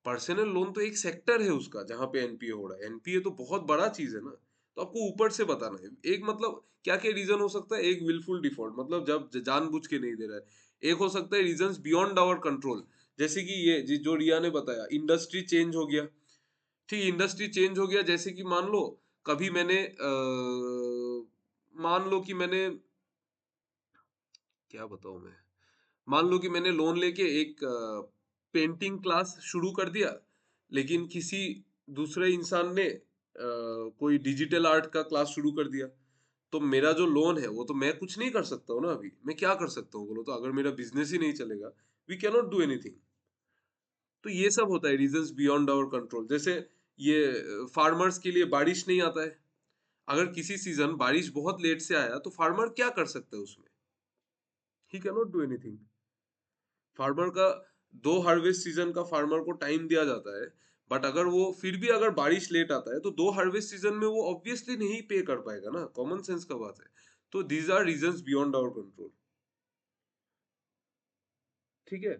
पर्सनल लोन तो एक सेक्टर है उसका जहां पे एनपीए हो रहा है। एनपीए तो बहुत बड़ा चीज है ना। तो आपको ऊपर से बताना है एक, मतलब क्या क्या रीजन हो सकता है। एक विलफुल डिफॉल्ट मतलब जब जानबूझ के नहीं दे रहा है। एक हो सकता है रीजंस बियॉन्ड आवर कंट्रोल, जैसे कि ये जो रिया ने बताया, इंडस्ट्री चेंज हो गया। ठीक, इंडस्ट्री चेंज हो गया, जैसे कि मान लो कभी मैंने मान लो कि मैंने, क्या बताऊं मैं, मान लो कि मैंने लोन लेके एक पेंटिंग क्लास शुरू कर दिया, लेकिन किसी दूसरे इंसान ने कोई डिजिटल आर्ट का क्लास शुरू कर दिया। तो मेरा जो लोन है वो तो मैं कुछ नहीं कर सकता हूँ ना। अभी मैं क्या कर सकता हूँ बोलो तो, अगर मेरा बिजनेस ही नहीं चलेगा, वी कैनॉट डू एनीथिंग। तो ये सब होता है रीजंस बियॉन्ड आवर कंट्रोल। जैसे ये फार्मर्स के लिए बारिश नहीं आता है। अगर किसी सीजन बारिश बहुत लेट से आया तो फार्मर क्या कर सकता है उसमें, ही कैनॉट डू एनीथिंग। फार्मर का दो हार्वेस्ट सीजन का फार्मर को टाइम दिया जाता है, बट अगर वो फिर भी अगर बारिश लेट आता है तो दो हार्वेस्ट सीजन में वो ऑब्वियसली नहीं पे कर पाएगा ना, कॉमन सेंस का बात है। तो these are reasons beyond our control. ठीक है,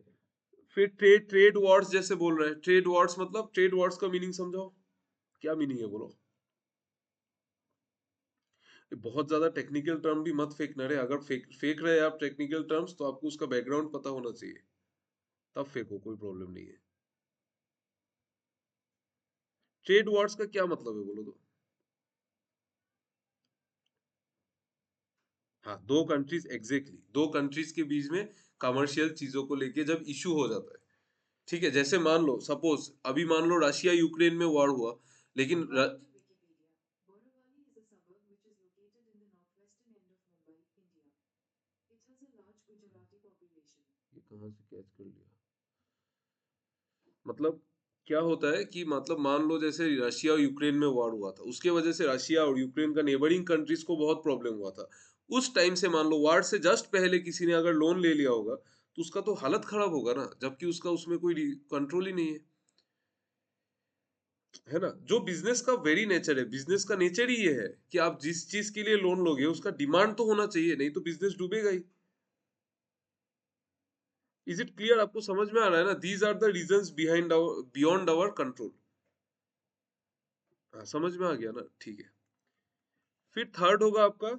फिर ट्रेड ट्रेड वॉर्स जैसे बोल रहे हैं। ट्रेड वॉर्स मतलब, ट्रेड वॉर्स का मीनिंग समझाओ, क्या मीनिंग है बोलो। ये बहुत ज्यादा टेक्निकल टर्म भी मत फेंकना रे। अगर फेंक रहे हैं आप टेक्निकल टर्म्स, तो आपको उसका बैकग्राउंड पता होना चाहिए, तब फेंको, कोई प्रॉब्लम नहीं है। ट्रेड वॉर्स का क्या मतलब है बोलो तो। हाँ, दो कंट्रीज, एग्जैक्टली दो कंट्रीज के बीच में कमर्शियल चीजों को लेके जब इशू हो जाता है। ठीक है, जैसे मान लो सपोज अभी मान लो रशिया यूक्रेन में वॉर हुआ, लेकिन ये कहाँ से कैच कर लिया, मतलब क्या होता है कि मतलब मान लो जैसे रशिया और यूक्रेन में वॉर हुआ था, उसके वजह से रशिया और यूक्रेन का नेबरिंग कंट्रीज को बहुत प्रॉब्लम हुआ था। उस टाइम से मान लो वॉर से जस्ट पहले किसी ने अगर लोन ले लिया होगा तो उसका तो हालत खराब होगा ना, जबकि उसका उसमें कोई कंट्रोल ही नहीं है ना। जो बिजनेस का वेरी नेचर है, बिजनेस का नेचर ही ये है कि आप जिस चीज के लिए लोन लोगे उसका डिमांड तो होना चाहिए, नहीं तो बिजनेस डूबेगा ही। Is it clear? आपको समझ में आ रहा है ना? These are the reasons behind our beyond our control. हाँ, समझ में आ गया ना? ठीक है। फिर थर्ड होगा आपका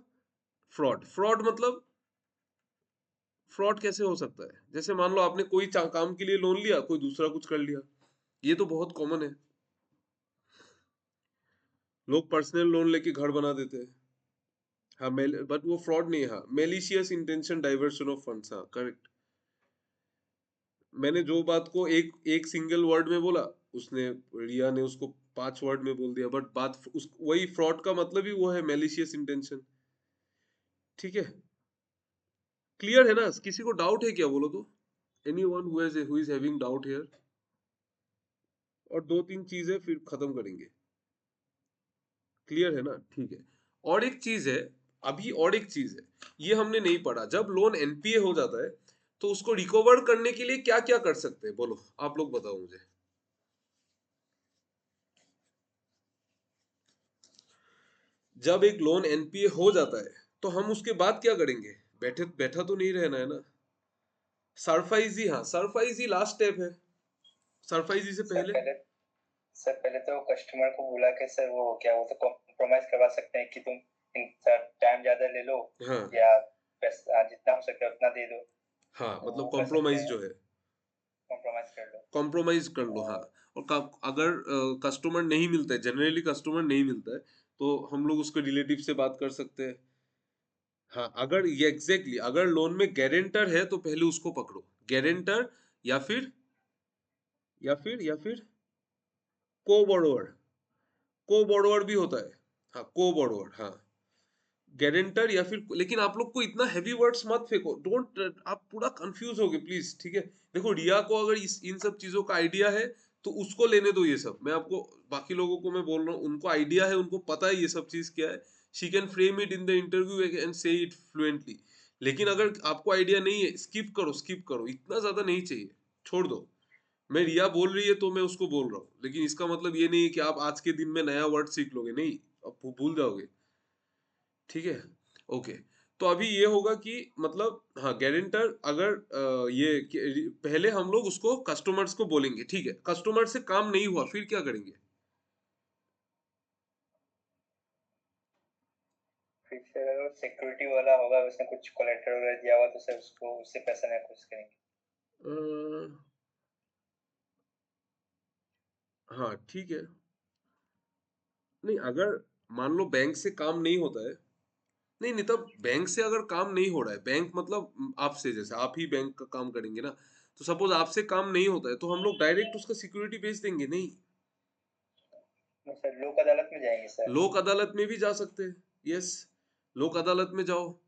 फ्रॉड। फ्रॉड मतलब फ्रॉड कैसे हो सकता है? जैसे मान लो आपने कोई काम के लिए लोन लिया, कोई दूसरा कुछ कर लिया। ये तो बहुत कॉमन है। लोग पर्सनल लोन लेके घर बना देते हैं। हाँ, बट वो फ्रॉड नहीं है। हाँ, malicious intention diversion of funds. हाँ, करेक्ट। मैंने जो बात को एक एक सिंगल वर्ड में बोला, उसने रिया ने उसको 5 वर्ड में बोल दिया, बट बात उस वही फ्रॉड का मतलब ही वो है, मेलिशियस इंटेंशन। ठीक है, क्लियर है ना? किसी को डाउट है क्या? बोलो तो। Anyone who is having doubt here? और 2-3 चीजें फिर खत्म करेंगे। क्लियर है ना? ठीक है। और एक चीज है, अभी और एक चीज है, ये हमने नहीं पढ़ा। जब लोन एनपीए हो जाता है तो उसको रिकवर करने के लिए क्या क्या कर सकते हैं? बोलो, आप लोग बताओ मुझे। जब एक लोन एनपीए हो जाता है तो हम उसके बाद क्या करेंगे? बैठे बैठा तो नहीं रहना है ना। सरफाइजी, हाँ, सरफाइजी लास्ट स्टेप है। सरफाइजी से सर पहले पहले सर पहले तो कस्टमर को बुला के सर वो क्या वो तो कॉम्प्रोमाइज करवा सकते हैं कि तुम टाइम ज्यादा ले लो हाँ या पैसा जितना हो सकता है उतना दे दो, हाँ, तो मतलब वो कर सकते कॉम्प्रोमाइज हैं, जो है, कॉम्प्रोमाइज कर लो। कॉम्प्रोमाइज कर लो। हाँ, और और अगर कस्टमर नहीं मिलता है, जनरली कस्टमर नहीं मिलता है, तो हम लोग उसके रिलेटिव से बात कर सकते हैं। हाँ, अगर ये एग्जैक्टली अगर लोन में गारंटर है तो पहले उसको पकड़ो। गारंटर या फिर या फिर को बोरोवर। को बोरोवर भी होता है। हाँ, को बोरोवर। हाँ, गारंटर या फिर, लेकिन आप लोग को इतना हैवी वर्ड्स मत फेंको। डोंट, आप पूरा कंफ्यूज होगे प्लीज। ठीक है, देखो रिया को अगर इन सब चीजों का आइडिया है तो उसको लेने दो ये सब। मैं आपको, बाकी लोगों को मैं बोल रहा हूँ, उनको आइडिया है, उनको पता है ये सब चीज क्या है। She can frame it in the interview and से इट फ्लुएंटली। लेकिन अगर आपको आइडिया नहीं है, स्किप करो, स्किप करो, इतना ज्यादा नहीं चाहिए, छोड़ दो। मैं रिया बोल रही है तो मैं उसको बोल रहा हूँ, लेकिन इसका मतलब ये नहीं है कि आप आज के दिन में नया वर्ड सीख लोगे, नहीं, आप भूल जाओगे। ठीक है, ओके। तो अभी ये होगा कि मतलब, हाँ, गारंटर अगर पहले हम लोग उसको कस्टमर्स को बोलेंगे। ठीक है, कस्टमर से काम नहीं हुआ फिर क्या करेंगे? फिर से अगर सिक्योरिटी वाला होगा, उसने कुछ कोलेटरल वगैरह दिया हुआ तो सर उसको उससे पैसा लेने की कोशिश करेंगे। अ, हाँ, ठीक है। नहीं, अगर मान लो बैंक से काम नहीं होता है, नहीं नहीं, तब बैंक से अगर काम नहीं हो रहा है, बैंक मतलब आपसे, जैसे आप ही बैंक का काम करेंगे ना, तो सपोज आपसे काम नहीं होता है तो हम लोग डायरेक्ट उसका सिक्योरिटी बेच देंगे? नहीं, तो सर लोक अदालत में जाएंगे सर। लोक अदालत में भी जा सकते हैं। यस, लोक अदालत में जाओ।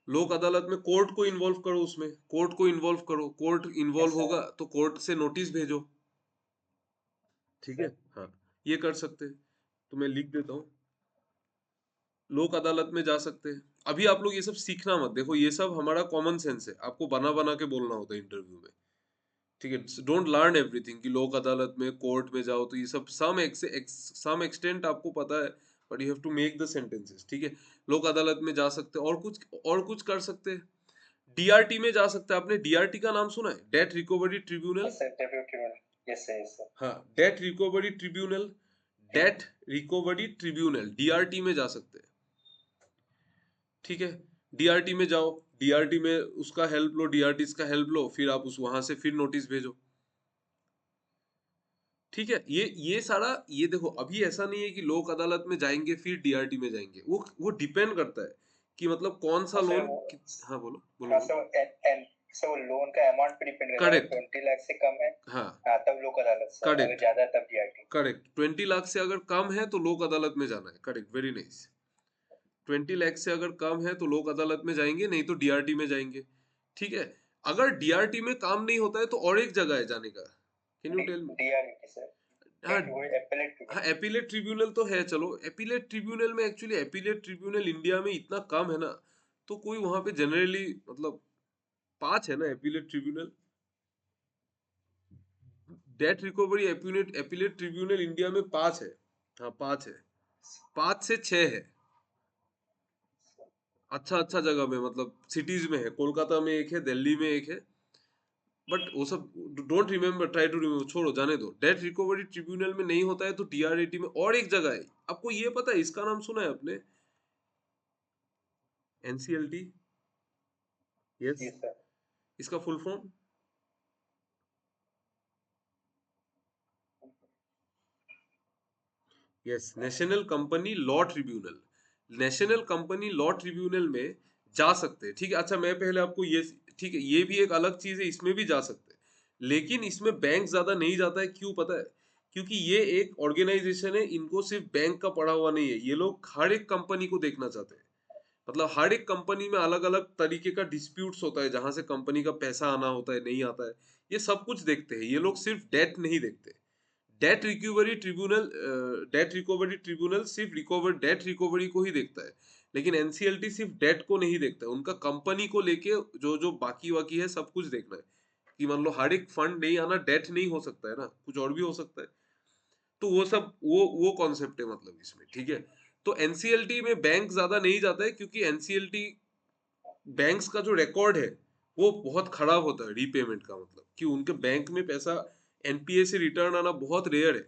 लोक अदालत में कोर्ट को इन्वॉल्व करो, उसमें कोर्ट को इन्वॉल्व करो, कोर्ट यस इन्वॉल्व सर। होगा तो कोर्ट से नोटिस भेजो। ठीक है, सर हाँ, ये कर सकते हैं। तो मैं लिख देता हूँ, लोक अदालत में जा सकते हैं। अभी आप लोग ये सब सीखना मत, देखो ये सब हमारा कॉमन सेंस है, आपको बना बना के बोलना होता है इंटरव्यू में। ठीक है, डोंट लर्न एवरीथिंग कि लोक अदालत में कोर्ट में जाओ, तो ये सब सम एक्सटेंट आपको पता है, but you have to make the sentences. ठीक है, लोक अदालत में जा सकते हैं। और कुछ कर सकते हैं। डीआरटी में जा सकते हैं। आपने डीआरटी का नाम सुना है? Debt recovery tribunal. Yes sir, deputy ma'am. Yes sir, yes sir. हाँ, debt recovery tribunal. Debt recovery tribunal, DRT में जा सकते हैं। ठीक है, डीआरटी में जाओ, डीआरटी में उसका हेल्प लो, डीआरटी का हेल्प लो, फिर आप उस वहां से फिर नोटिस भेजो। ठीक है, ये सारा, ये देखो अभी ऐसा नहीं है कि लोक अदालत में जाएंगे फिर डीआरटी में जाएंगे, वो डिपेंड करता है कि मतलब कौन सा हाँ सर लोन। वो, हाँ, बोलो बोलो हाँ बोलो। सर एंड सर वो लोन का अमाउंट पे डिपेंड करता है, करेक्ट। अगर 20 लाख से कम है हाँ, हाँ तब लोक अदालत सर, अगर करेक्ट। ज्यादा है तब डीआरटी। करेक्ट, 20 लाख से अगर कम है तो लोक अदालत में जाना है। Correct, very nice. 20 लाख से अगर कम है तो लोक अदालत में जाएंगे, नहीं तो डीआरटी में जाएंगे। ठीक है, अगर डीआरटी में काम नहीं होता है तो और एक जगह है जाने का। Can you tell me? DRT sir, हाँ एपेलेट हाँ, ट्रिब्यूनल। एपीलेट ट्रिब्यूनल तो है, चलो एपीलेट ट्रिब्यूनल में, एक्चुअली एपीलेट ट्रिब्यूनल इंडिया में इतना कम है ना, तो कोई वहां पे जनरली मतलब 5 है ना appellate tribunal. Debt recovery appellate appellate tribunal India में 5 है। हाँ 5 है, 5 से 6 है। अच्छा अच्छा जगह में, मतलब सिटीज में है, कोलकाता में एक है, दिल्ली में एक है, बट वो सब don't remember, try to remember, छोड़ो जाने दो। डेट रिकवरी ट्रिब्यूनल में नहीं होता है तो डीआरएटी में। और एक जगह है, आपको ये पता है, इसका नाम सुना है आपने? एनसीएलटी। यस। जी सर। इसका full form? Yes, national company law tribunal. National company law tribunal में जा सकते हैं, ठीक है। अच्छा मैं पहले आपको ये, ठीक है, ये भी एक अलग चीज है, इसमें भी जा सकते हैं, लेकिन इसमें बैंक ज्यादा नहीं जाता है। क्यों पता है? क्योंकि ये एक ऑर्गेनाइजेशन है, इनको सिर्फ बैंक का पढ़ा हुआ नहीं है, ये लोग हर एक कंपनी को देखना चाहते हैं। मतलब हर एक कंपनी में अलग अलग तरीके का डिस्प्यूट्स होता है, जहां से कंपनी का पैसा आना होता है, नहीं आता है, ये सब कुछ देखते हैं। ये लोग सिर्फ डेट नहीं देखते। डेट रिकवरी ट्रिब्यूनल सिर्फ डेट रिकवरी को ही देखता है, लेकिन एनसीएलटी सिर्फ डेट को नहीं देखता है, उनका कंपनी को लेके जो जो बाकी वाकी है सब कुछ देखना है। कि मान लो हर एक फंड नहीं आना, डेट नहीं हो सकता है ना, कुछ और भी हो सकता है। तो वो सब वो कॉन्सेप्ट है मतलब इसमें, ठीक है। तो एनसीएलटी में बैंक ज्यादा नहीं जाता है, क्योंकि एनसीएलटी बैंक्स का जो रिकॉर्ड है वो बहुत खराब होता है रीपेमेंट का, मतलब कि उनके बैंक में पैसा एनपीए से रिटर्न आना बहुत रेयर है।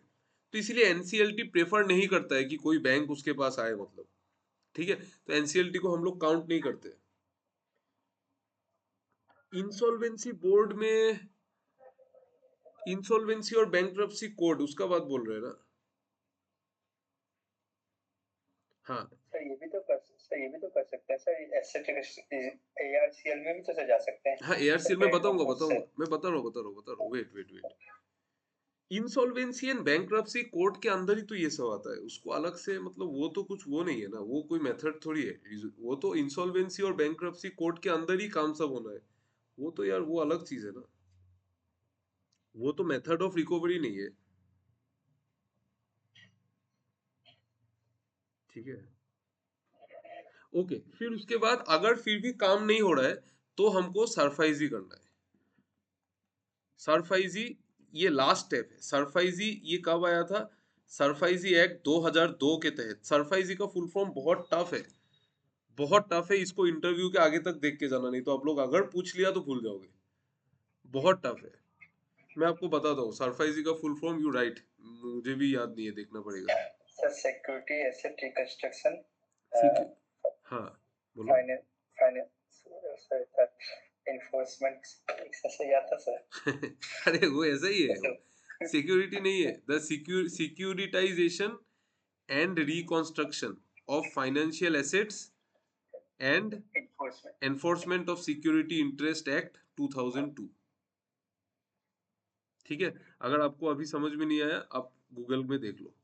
तो इसीलिए एनसीएलटी प्रेफर नहीं करता है कि कोई बैंक उसके पास आए, मतलब, ठीक है। तो एनसीएलटी को हम लोग काउंट नहीं करते। इंसॉल्वेंसी बोर्ड में, इंसॉल्वेंसी और बैंक्रप्सी कोड उसका बात बोल रहे हैं ना? हाँ सर ये भी तो कर सकते हैं सर, एसेट ARCL में भी तो सर जा सकते हैं। हाँ, सर एआरसीएल में क्रेडिट बताऊंगा नोट से। बताऊंगा, मैं बता रहा हूँ, wait wait wait. Insolvency and bankruptcy court के अंदर ही तो ये सब आता है, उसको अलग से, मतलब वो तो कुछ वो नहीं है ना, वो कोई मेथड थोड़ी है। वो तो इंसॉल्वेंसी और बैंक्रप्सी कोर्ट के अंदर ही काम सब होना है। वो तो यार वो अलग चीज है ना, वो तो मेथड ऑफ रिकवरी नहीं है, ठीक है। ओके, फिर उसके बाद अगर फिर भी काम नहीं हो रहा है, तो हमको सरफाइजी करना है। सरफाइजी, ये लास्ट स्टेप है। सरफाइजी ये कब आया था? सरफाइजी एक्ट 2002 के तहत। सरफाइजी का फुल फॉर्म बहुत टफ है, बहुत टफ है, इसको इंटरव्यू के आगे तक देख के जाना, नहीं तो आप लोग अगर पूछ लिया तो भूल जाओगे। बहुत टफ है। मैं आपको बताता हूँ सरफाइजी का फुल फॉर्म, यू राइट, मुझे भी याद नहीं है, देखना पड़ेगा। सर सिक्योरिटी एसेट रिकंस्ट्रक्शन, सिक्यू हाँ, बोलो। फाइनेंस फाइनेंस सर, इन्फोर्समेंट से याद था सर। अरे वो ऐसा ही है, सर सिक्योरिटी नहीं है, the securitisation and reconstruction of financial assets and enforcement. Enforcement of security interest act 2002, ठीक है। अगर आपको अभी समझ में नहीं आया, आप गूगल में देख लो।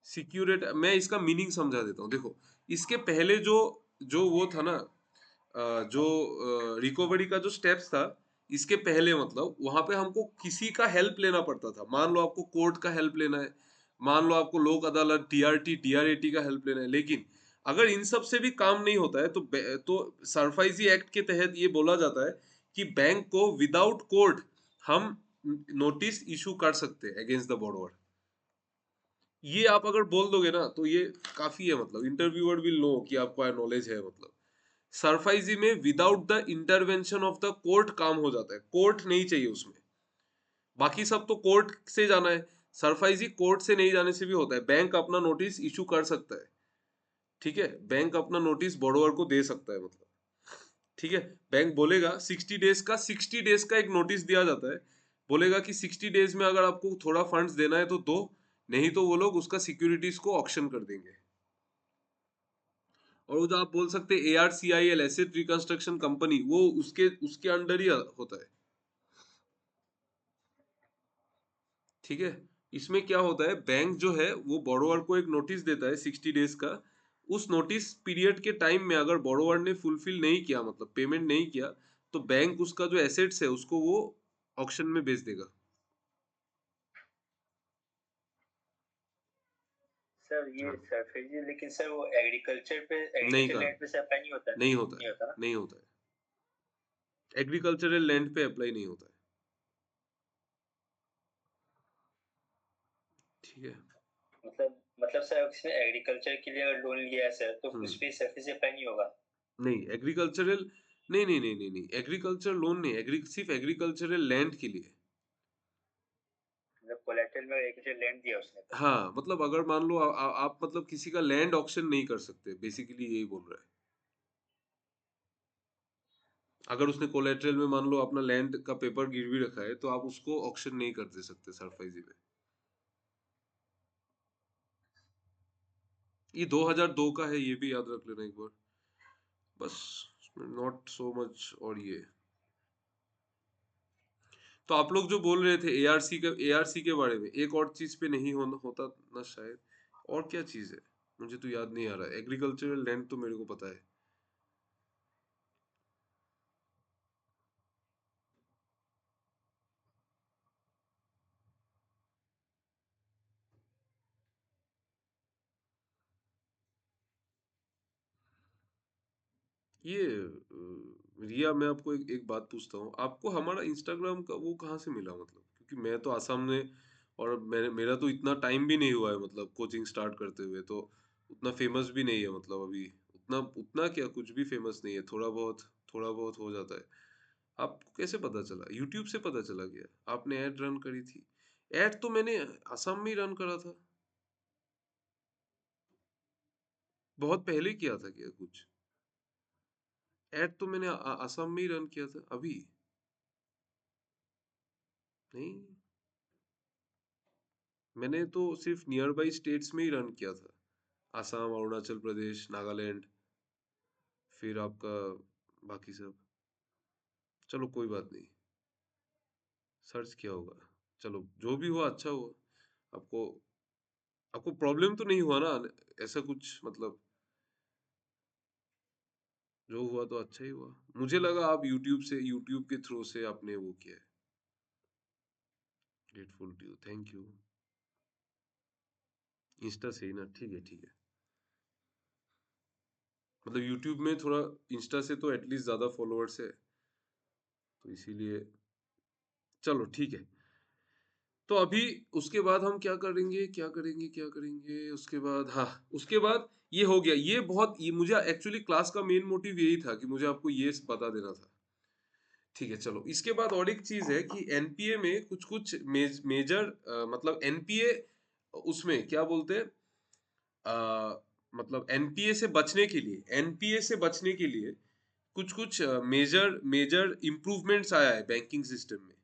सिक्योरिटी, मैं इसका मीनिंग समझा देता हूँ, देखो। इसके पहले जो जो वो था ना, जो रिकवरी का जो स्टेप्स था, इसके पहले मतलब वहां पे हमको किसी का हेल्प लेना पड़ता था। मान लो आपको कोर्ट का हेल्प लेना है, मान लो आपको लोक अदालत, टीआरटी डीआरएटी का हेल्प लेना है, लेकिन अगर इन सब से भी काम नहीं होता है, तो सरफाइजी एक्ट के तहत ये बोला जाता है कि बैंक को विदाउट कोर्ट हम नोटिस इशू कर सकते हैं अगेंस्ट द बोरोवर। ये आप अगर बोल दोगे ना, तो ये काफी है, मतलब इंटरव्यूअर विल नो कि आपको नॉलेज है, मतलब। सरफाइजी में without the intervention of the court काम हो जाता है, कोर्ट नहीं चाहिए उसमें। बाकी सब तो कोर्ट से जाना है, सरफाइजी कोर्ट से नहीं जाने से भी होता है। बैंक अपना नोटिस इशू कर सकता है, ठीक है, बैंक अपना नोटिस बोरोवर को दे सकता है, मतलब, ठीक है। बैंक बोलेगा 60 डेज का, 60 डेज का एक नोटिस दिया जाता है, बोलेगा कि 60 डेज में अगर आपको थोड़ा फंड्स देना है तो दो, नहीं तो वो लोग उसका सिक्योरिटीज को ऑक्शन कर देंगे। और वो जो आप बोल सकते हैं ARCIL, एसेट रिकंस्ट्रक्शन कंपनी, वो उसके उसके अंडर ही होता है, ठीक है। इसमें क्या होता है, बैंक जो है वो बोरोवर को एक नोटिस देता है 60 डेज का। उस नोटिस पीरियड के टाइम में अगर बोरोवर ने फुलफिल नहीं किया, मतलब पेमेंट नहीं किया, तो बैंक उसका जो एसेट्स है उसको वो ऑक्शन में बेच देगा। सर ये हाँ, सरफेस लेकिन सर वो एग्रीकल्चर पे नहीं एग्रीकल्चर काम, लैंड पे से अप्लाई नहीं होता है? नहीं होता नहीं होता ना? है, नहीं होता है। एग्रीकल्चरल लैंड पे अप्लाई नहीं होता है। ठीक है। मतलब सर इसमें एग्रीकल्चर के लिए अगर लोन लिया है सर तो उस हम्म। पे सरफेस अप्लाई नहीं होगा? नहीं एग्रीकल्चरल, नहीं नहीं नहीं नहीं नहीं, एग्रीकल्चर लोन नहीं, एग्री सिर्फ एग्रीकल्चरल लैंड के लिए। मतलब कोलेटरल में एग्रीकल्चर लैंड दिया उसने तो। हाँ मतलब अगर मान लो आप मतलब किसी का लैंड ऑक्शन नहीं कर सकते, बेसिकली यही बोल रहा है। अगर उसने कोलेटरल में मान लो अपना लैंड का पेपर गिरवी रखा है, तो आप उसको ऑक्शन नहीं कर दे सकते सरफाइजी में। ये 2002 का है, ये भी याद रख लेना एक बार बस, नॉट सो मच। और ये तो आप लोग जो बोल रहे थे एआरसी के बारे में, एक और चीज पे नहीं होता ना शायद, और क्या चीज है मुझे तो याद नहीं आ रहा है। एग्रीकल्चरल लैंड तो मेरे को पता है। ये रिया, मैं आपको एक बात पूछता हूँ, आपको हमारा इंस्टाग्राम का वो कहाँ से मिला मतलब? क्योंकि मैं तो आसाम में, और मेरा तो इतना टाइम भी नहीं हुआ है मतलब कोचिंग स्टार्ट करते हुए, तो उतना फेमस भी नहीं है मतलब अभी। उतना उतना क्या, कुछ भी फेमस नहीं है, थोड़ा बहुत हो जाता है। आपको कैसे पता चला? यूट्यूब से पता चला गया? आपने ऐड रन करी थी? ऐड तो मैंने आसाम में ही रन करा था, बहुत पहले किया था क्या कुछ? ऐड तो मैंने आसाम में ही रन किया था अभी। नहीं, मैंने तो सिर्फ नियर बाई स्टेट्स में ही रन किया था, आसाम, अरुणाचल प्रदेश, नागालैंड, फिर आपका बाकी सब। चलो कोई बात नहीं, सर्च किया होगा। चलो जो भी हुआ अच्छा हुआ। आपको आपको प्रॉब्लम तो नहीं हुआ ना ऐसा कुछ मतलब? जो हुआ तो अच्छा ही हुआ। मुझे लगा आप यूट्यूब के थ्रू से आपने वो किया है। Grateful to you, thank you. Insta से ही ना? ठीक है ठीक है। मतलब यूट्यूब में थोड़ा, इंस्टा से तो एटलीस्ट ज्यादा फॉलोअर्स है, तो इसीलिए। चलो ठीक है। तो अभी उसके बाद हम क्या करेंगे उसके बाद? हाँ, उसके बाद ये हो गया, ये बहुत, ये मुझे एक्चुअली क्लास का मेन मोटिव यही था कि मुझे आपको ये बता देना था। ठीक है चलो, इसके बाद और एक चीज है कि एनपीए में कुछ कुछ मेजर, मतलब एनपीए, उसमें क्या बोलते हैं, मतलब एनपीए से बचने के लिए कुछ कुछ मेजर मेजर इम्प्रूवमेंट्स आया है बैंकिंग सिस्टम में।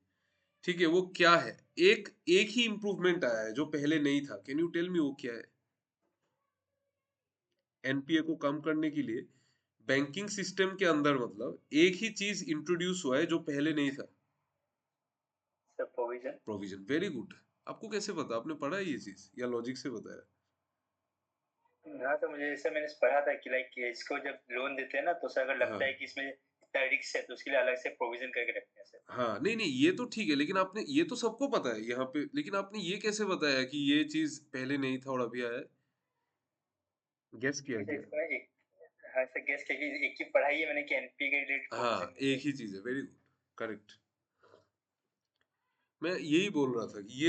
ठीक है, वो क्या है? एक एक ही इम्प्रूवमेंट आया है जो पहले नहीं था। कैन यू टेल मी वो क्या है? एनपीए को कम करने के लिए बैंकिंग सिस्टम के अंदर मतलब एक ही चीज इंट्रोड्यूस हुआ है जो पहले नहीं था। Sir provision. Provision, very good. आपको कैसे पता? आपने पढ़ा है ये चीज या लॉजिक से बताया? हाँ सर, मुझे जैसे मैंने पढ़ा था कि लाइक इसको जब लोन देते हैं ना तो सर अगर लगता है हाँ कि इसमें इतना रिस्क है तो उसके लिए अलग से प्रोविजन करके रखते हैं सर। हाँ, नहीं नहीं, ये तो ठीक है, लेकिन आपने, ये तो सबको पता है यहाँ पे, लेकिन आपने ये कैसे बताया कि ये चीज पहले नहीं था और अभी आया है? गेस किया क्योंकि सर गया। इसको ना एक, हाँ सर गेस किया कि एक ही पढ़ाई है मैंने कि एनपी के रिलेटेड हाँ, प्रोविजन होते एक हैं। ही चीज है, वेरी गुड, करेक्ट। मैं यही बोल रहा था कि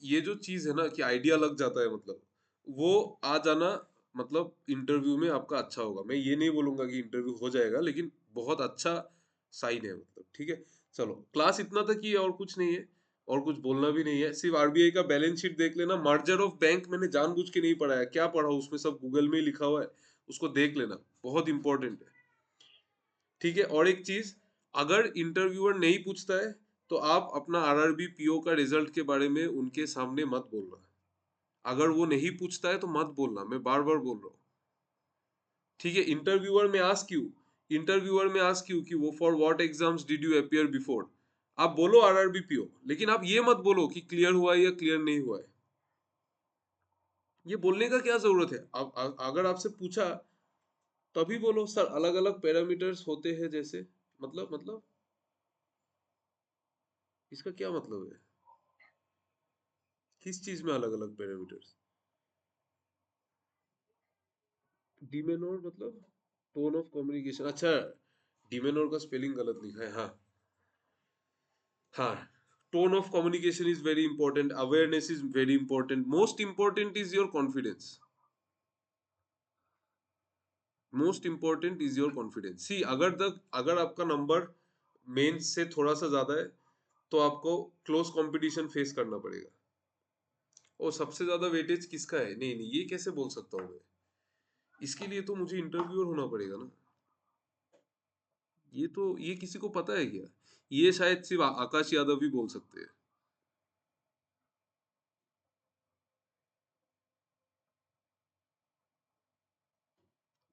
ये जो चीज है ना कि आइडिया लग जाता है मतलब, वो आ जाना मतलब इंटरव्यू में आपका अच्छा होगा। मैं ये नहीं बोलूंगा कि इंटरव्यू हो जाएगा, लेकिन बहुत अच्छा साइन है मतलब। ठीक है चलो, क्लास इतना तक ही है, और कुछ नहीं है, और कुछ बोलना भी नहीं है। सिर्फ आरबीआई का बैलेंस शीट देख लेना। मर्जर ऑफ बैंक मैंने जानबूझ के नहीं पढ़ाया, क्या पढ़ा उसमें, सब गूगल में ही लिखा हुआ है, उसको देख लेना, बहुत इंपॉर्टेंट है। ठीक है, और एक चीज, अगर इंटरव्यूअर नहीं पूछता है तो आप अपना आरआरबी पीओ का रिजल्ट के बारे में उनके सामने मत बोलना। अगर वो नहीं पूछता है तो मत बोलना, मैं बार बार बोल रहा हूँ। ठीक है, इंटरव्यूअर में आस्क यू कि वो for what exams did you appear before, आप बोलो आरआरबी पीओ, लेकिन आप ये मत बोलो कि क्लियर हुआ है या क्लियर नहीं हुआ है। ये बोलने का क्या जरूरत है? अगर आपसे पूछा तभी बोलो सर अलग अलग पैरामीटर्स होते हैं जैसे, मतलब इसका क्या मतलब है? किस चीज में अलग अलग पैरामीटर्स? डिमेनोर मतलब टोन ऑफ कम्युनिकेशन। अच्छा, डिमेनोर का स्पेलिंग गलत लिखा है। हाँ हाँ, tone of communication is very important, awareness is very important, most important is your confidence, most important is your confidence. See, अगर आपका नंबर मेंस से थोड़ा सा ज्यादा है तो आपको क्लोज कंपटीशन फेस करना पड़ेगा। और सबसे ज्यादा वेटेज किसका है? नहीं नहीं, ये कैसे बोल सकता हूँ मैं? इसके लिए तो मुझे इंटरव्यूअर होना पड़ेगा ना। ये किसी को पता है क्या? ये शायद सिर्फ आकाश यादव ही बोल सकते हैं।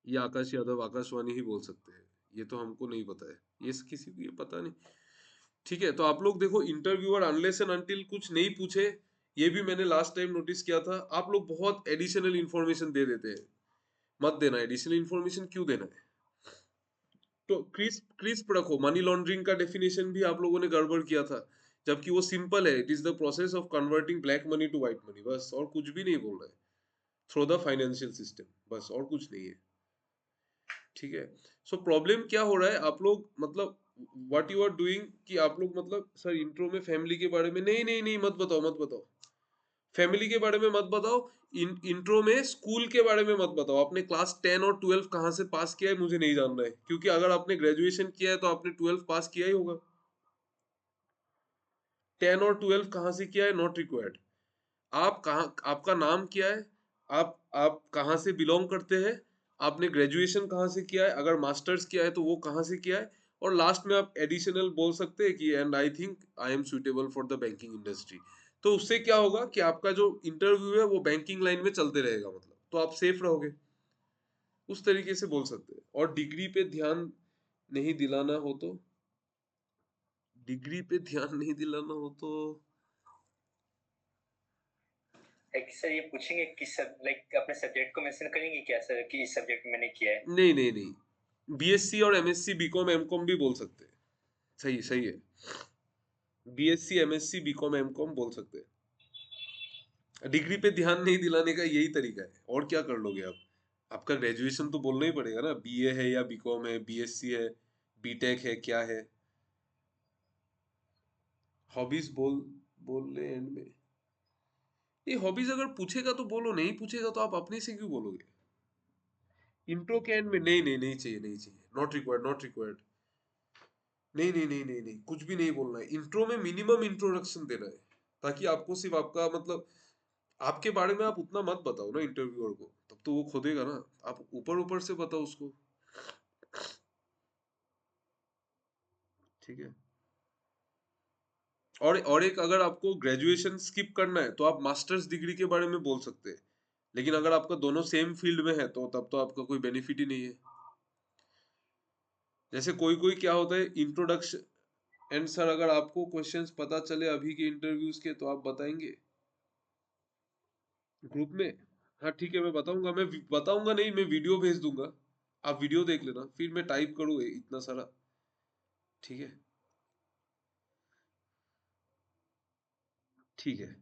ये आकाश यादव आकाशवाणी ही बोल सकते हैं। ये तो हमको नहीं पता है, ये किसी को ये पता नहीं। ठीक है, तो आप लोग देखो, इंटरव्यूअर अनलेस एंड अनटिल कुछ नहीं पूछे, ये भी मैंने लास्ट टाइम नोटिस किया था, आप लोग बहुत एडिशनल इंफॉर्मेशन दे देते हैं। मत देना एडिशनल इंफॉर्मेशन, क्यों देना है? तो क्रिस्प क्रिस्प रखो। मनी लॉन्ड्रिंग का डेफिनेशन भी आप लोगों ने गड़बड़ किया था, जबकि वो सिंपल है, it is the process of converting black money to white money, बस, और कुछ भी नहीं बोल रहा है। थ्रू द फाइनेंशियल सिस्टम, बस, और कुछ नहीं है। ठीक है। सो प्रॉब्लम क्या हो रहा है, आप लोग मतलब व्हाट यू आर डूइंग, कि आप लोग मतलब सर इंट्रो में फैमिली के बारे में, नहीं नहीं नहीं, मत बताओ मत बताओ, फैमिली के बारे में मत बताओ। इंट्रो में स्कूल के बारे में मत बताओ, आपने क्लास 10 और 12 कहाँ से पास किया है मुझे नहीं जानना है, क्योंकि अगर आपने ग्रेजुएशन किया है तो आपने 12 पास किया ही होगा। 10 और 12 कहाँ से किया है, नॉट रिक्वायर्ड। आप कहाँ, आपका नाम क्या है, आप कहाँ से बिलोंग करते हैं, आपने ग्रेजुएशन कहाँ से किया है, अगर मास्टर्स किया है तो वो कहाँ से किया है, और लास्ट में आप एडिशनल बोल सकते हैं कि and I think I am suitable for the banking industry. तो उससे क्या होगा कि आपका जो इंटरव्यू है वो बैंकिंग लाइन में चलते रहेगा, मतलब तो आप सेफ रहोगे। उस तरीके से बोल सकते हैं। और डिग्री पे ध्यान नहीं दिलाना हो तो, डिग्री पे ध्यान नहीं दिलाना हो तो, लाइक सर ये पूछेंगे कि सब लाइक अपने सब्जेक्ट को मेंशन करेंगे क्या सर कि इस सब्जेक्ट में मैंने किया है? नहीं नहीं नहीं, बीएससी और एमएससी बीकॉम एमकॉम भी बोल सकते हैं। सही सही है, बीएससी एमएससी बीकॉम एमकॉम बोल सकते हैं। डिग्री पे ध्यान नहीं दिलाने का यही तरीका है, और क्या कर लोगे आप? आपका ग्रेजुएशन तो बोलना ही पड़ेगा ना, बीए है या बीकॉम है, बीएससी है, बीटेक है, क्या है। हॉबीज बोल ले एंड में। ये हॉबीज अगर पूछेगा तो बोलो, नहीं पूछेगा तो आप अपने से क्यों बोलोगे? इंट्रो के एंड में नहीं नहीं, नहीं चाहिए नहीं चाहिए, नॉट रिक्वायर्ड नॉट रिक्वायर्ड। नहीं नहीं नहीं नहीं नहीं, कुछ भी नहीं बोलना है। इंट्रो में मिनिमम इंट्रोडक्शन देना है, ताकि आपको सिर्फ आपका मतलब आपके बारे में आप उतना मत बताओ ना इंटरव्यूअर को, तब तो वो खोदेगा ना। आप ऊपर ऊपर से बताओ उसको। ठीक है। और एक, अगर आपको ग्रेजुएशन स्किप करना है तो आप मास्टर्स डिग्री के बारे में बोल सकते हैं। लेकिन अगर आपका दोनों सेम फील्ड में है तो तब तो आपका कोई बेनिफिट ही नहीं है। जैसे कोई कोई क्या होता है, इंट्रोडक्शन एंड सर, अगर आपको क्वेश्चंस पता चले अभी के इंटरव्यूज के तो आप बताएंगे ग्रुप में? हाँ ठीक है, मैं बताऊंगा, बताऊंगा नहीं, मैं वीडियो भेज दूंगा, आप वीडियो देख लेना, फिर मैं टाइप करूँ इतना सारा। ठीक है। ठीक है।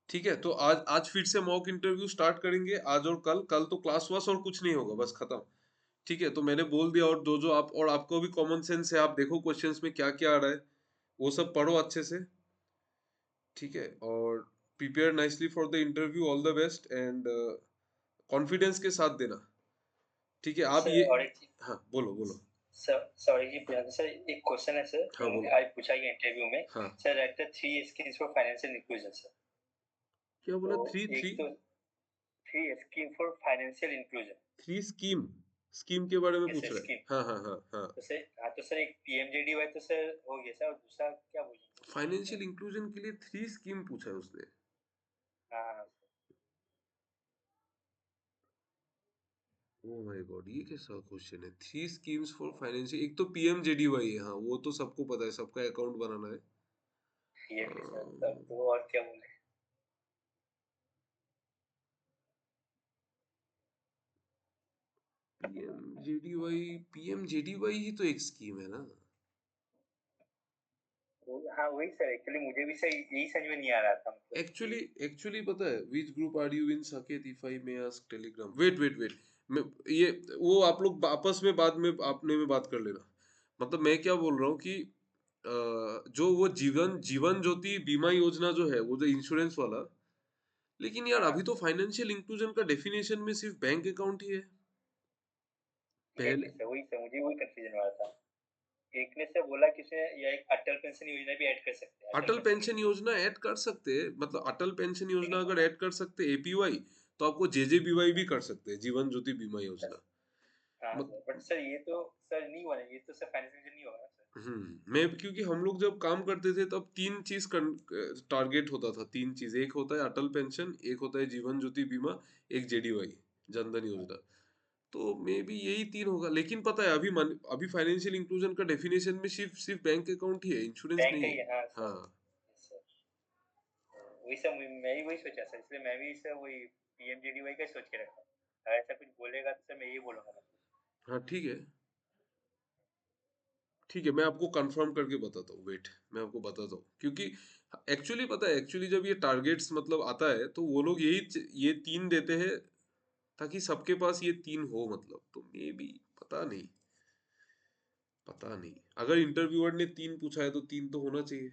ठीक है, तो आज आज फिर से मॉक इंटरव्यू स्टार्ट करेंगे, आज और कल। कल तो क्लास वास और कुछ नहीं होगा, बस खत्म। ठीक है, तो मैंने बोल दिया, और जो जो आप, और आपको भी कॉमन सेंस है, आप देखो क्वेश्चंस में क्या क्या आ रहा है, वो सब पढ़ो अच्छे से। ठीक है, और prepare nicely for the interview, all the best, and confidence के साथ देना। ठीक है, आप सर ये, और एक चीज हाँ बोलो बोलो। सर, सॉरी जी सर, एक क्वेश्चन है सर हाँ जो मुझे बोलो। आज पूछा गया इंटरव्यू में। हाँ, sir right the 3 schemes for financial inclusion sir. क्या तो बोला? Three three? एक तो 3 scheme for financial inclusion. Three scheme? Scheme के बारे में यस पूछ सर, रहे हैं? स्कीम। हाँ हाँ हाँ हाँ। तो सर हाँ, तो सर एक पीएमजेडीवाई तो सर हो गया सर, और दूसरा क्या बोलिए? फाइनेंशियल इंक्लूजन के लिए थ्री स्कीम पूछा है उसने? हाँ हाँ सर। ओ माय गॉड, ये कैसा क्वेश्चन है? थ्री स्कीम्स फॉर फाइनेंशियल, एक तो पीएमजेडीवाई है, हाँ वो तो सबको पता है, सबका अकाउंट बनाना है। ये भी सर, तब तो और क्या बोले? पीएमजेडीवाई ही तो एक स्कीम है ना। हाँ वही सर, एक्चुअली मुझे भी सर यही समझ में नहीं आ रहा था, मतलब एक्चुअली कि एक्चुअली पता है, which group are you in Saket, if I may ask Telegram, wait wait wait, मैं ये वो आप लोग आपस में बाद में आपने में बात कर लेना। मतलब मैं क्या बोल रहा हूँ कि जो वो जीवन जीवन ज्योति बीमा योजना जो है वो जो इंश्योरेंस वाला, लेकिन यार हाँ, अभी तो फाइनेंशियल इंक्लूजन का डेफिनेशन में सिर्फ बैंक अकाउंट ही है ये पहले। कैसे? वही से मुझे वही कंफ्यूजन हो रहा था। एक ने से बोला कि इसमें या एक अटल पेंशन योजना भी ऐड कर सकते हैं, अटल अटल पेंशन पेंशन योजना। योजना ऐड कर सकते हैं, मतलब अटल पेंशन योजना लेकिन अगर ऐड कर सकते एपीवाई, तो आपको जेजेबीवाई भी कर सकते हैं, जीवन ज्योति बीमा सर, योजना। हाँ मत, सर, बट सर ये तो सर नहीं हुआ ना, ये तो सर फाइनेंशियल नहीं होगा ना सर। मैं क्योंकि हम लोग जब काम करते थे तब तीन चीज टारगेट होता था, तीन चीज, एक होता है अटल पेंशन, एक होता है जीवन ज्योति बीमा, एक जेडीवाई जनधन योजना। तो मे बी यही तीन होगा, लेकिन पता है अभी अभी फाइनेंशियल इंक्लूजन का डेफिनेशन में सिर्फ सिर्फ बैंक अकाउंट ही है, इंश्योरेंस बैंक नहीं का ही है। है, हाँ सर। हाँ। Yes sir. वही सब मैं भी वही सोचा सर, इसलिए मैं भी सर वही पीएमजेडीवाई का ही सोच के रखा। अगर ऐसा कुछ बोलेगा तो सर मैं यही बोलूंगा मतलब। हाँ ठीक है, ठीक है, मैं आपको कंफर्म करके बताता हूँ, वेट, मैं आपको बताता हूँ, क्योंकि एक्चुअली पता है, एक्चुअली जब ये टारगेट्स मतलब आता है तो वो लोग ये तीन देते हैं ताकि सबके पास ये तीन हो, मतलब तो मे बी, पता नहीं, पता नहीं, अगर इंटरव्यूअर ने तीन पूछा है तो तीन तो होना चाहिए।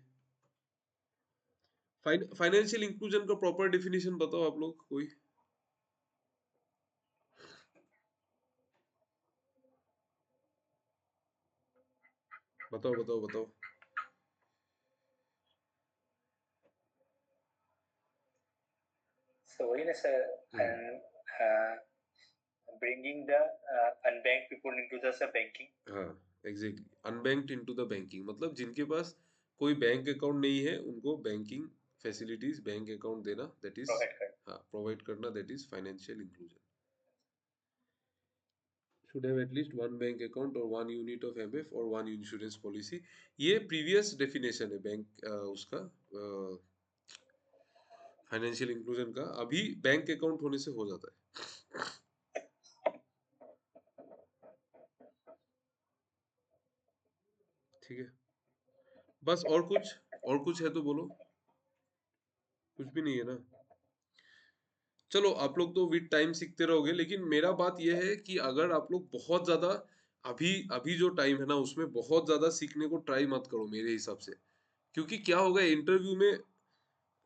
फाइनेंशियल इंक्लूजन का प्रॉपर डेफिनेशन बताओ आप लोग कोई। बताओ बताओ बताओ। सो वही ना sir, hmm. And bringing the unbanked people into the sir banking, हाँ, exactly, unbanked into the banking, मतलब जिनके पास कोई बैंक अकाउंट नहीं है उनको बैंकिंग फैसिलिटीज, बैंक अकाउंट देना, दैट इज, provide कर। हाँ, प्रोवाइड करना, that is financial inclusion. Should have at least one bank account और वन यूनिट ऑफ एमएफ और वन इंश्योरेंस पॉलिसी। ये प्रीवियस डेफिनेशन है बैंक उसका फाइनेंशियल इंक्लूजन का, अभी बैंक अकाउंट होने से हो जाता है। ठीक है, बस, और कुछ है तो बोलो, कुछ भी नहीं है ना। चलो आप लोग तो विद टाइम सीखते रहोगे, लेकिन मेरा बात यह है कि अगर आप लोग बहुत ज्यादा, अभी अभी जो टाइम है ना उसमें बहुत ज्यादा सीखने को ट्राई मत करो मेरे हिसाब से, क्योंकि क्या होगा इंटरव्यू में,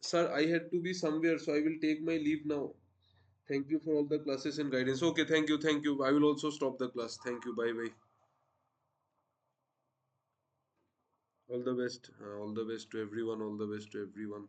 sir I had to be somewhere so I will take my leave now, thank you for all the classes and guidance, okay thank you, I will also stop the class, thank you, bye bye, all the best, all the best to everyone, all the best to everyone.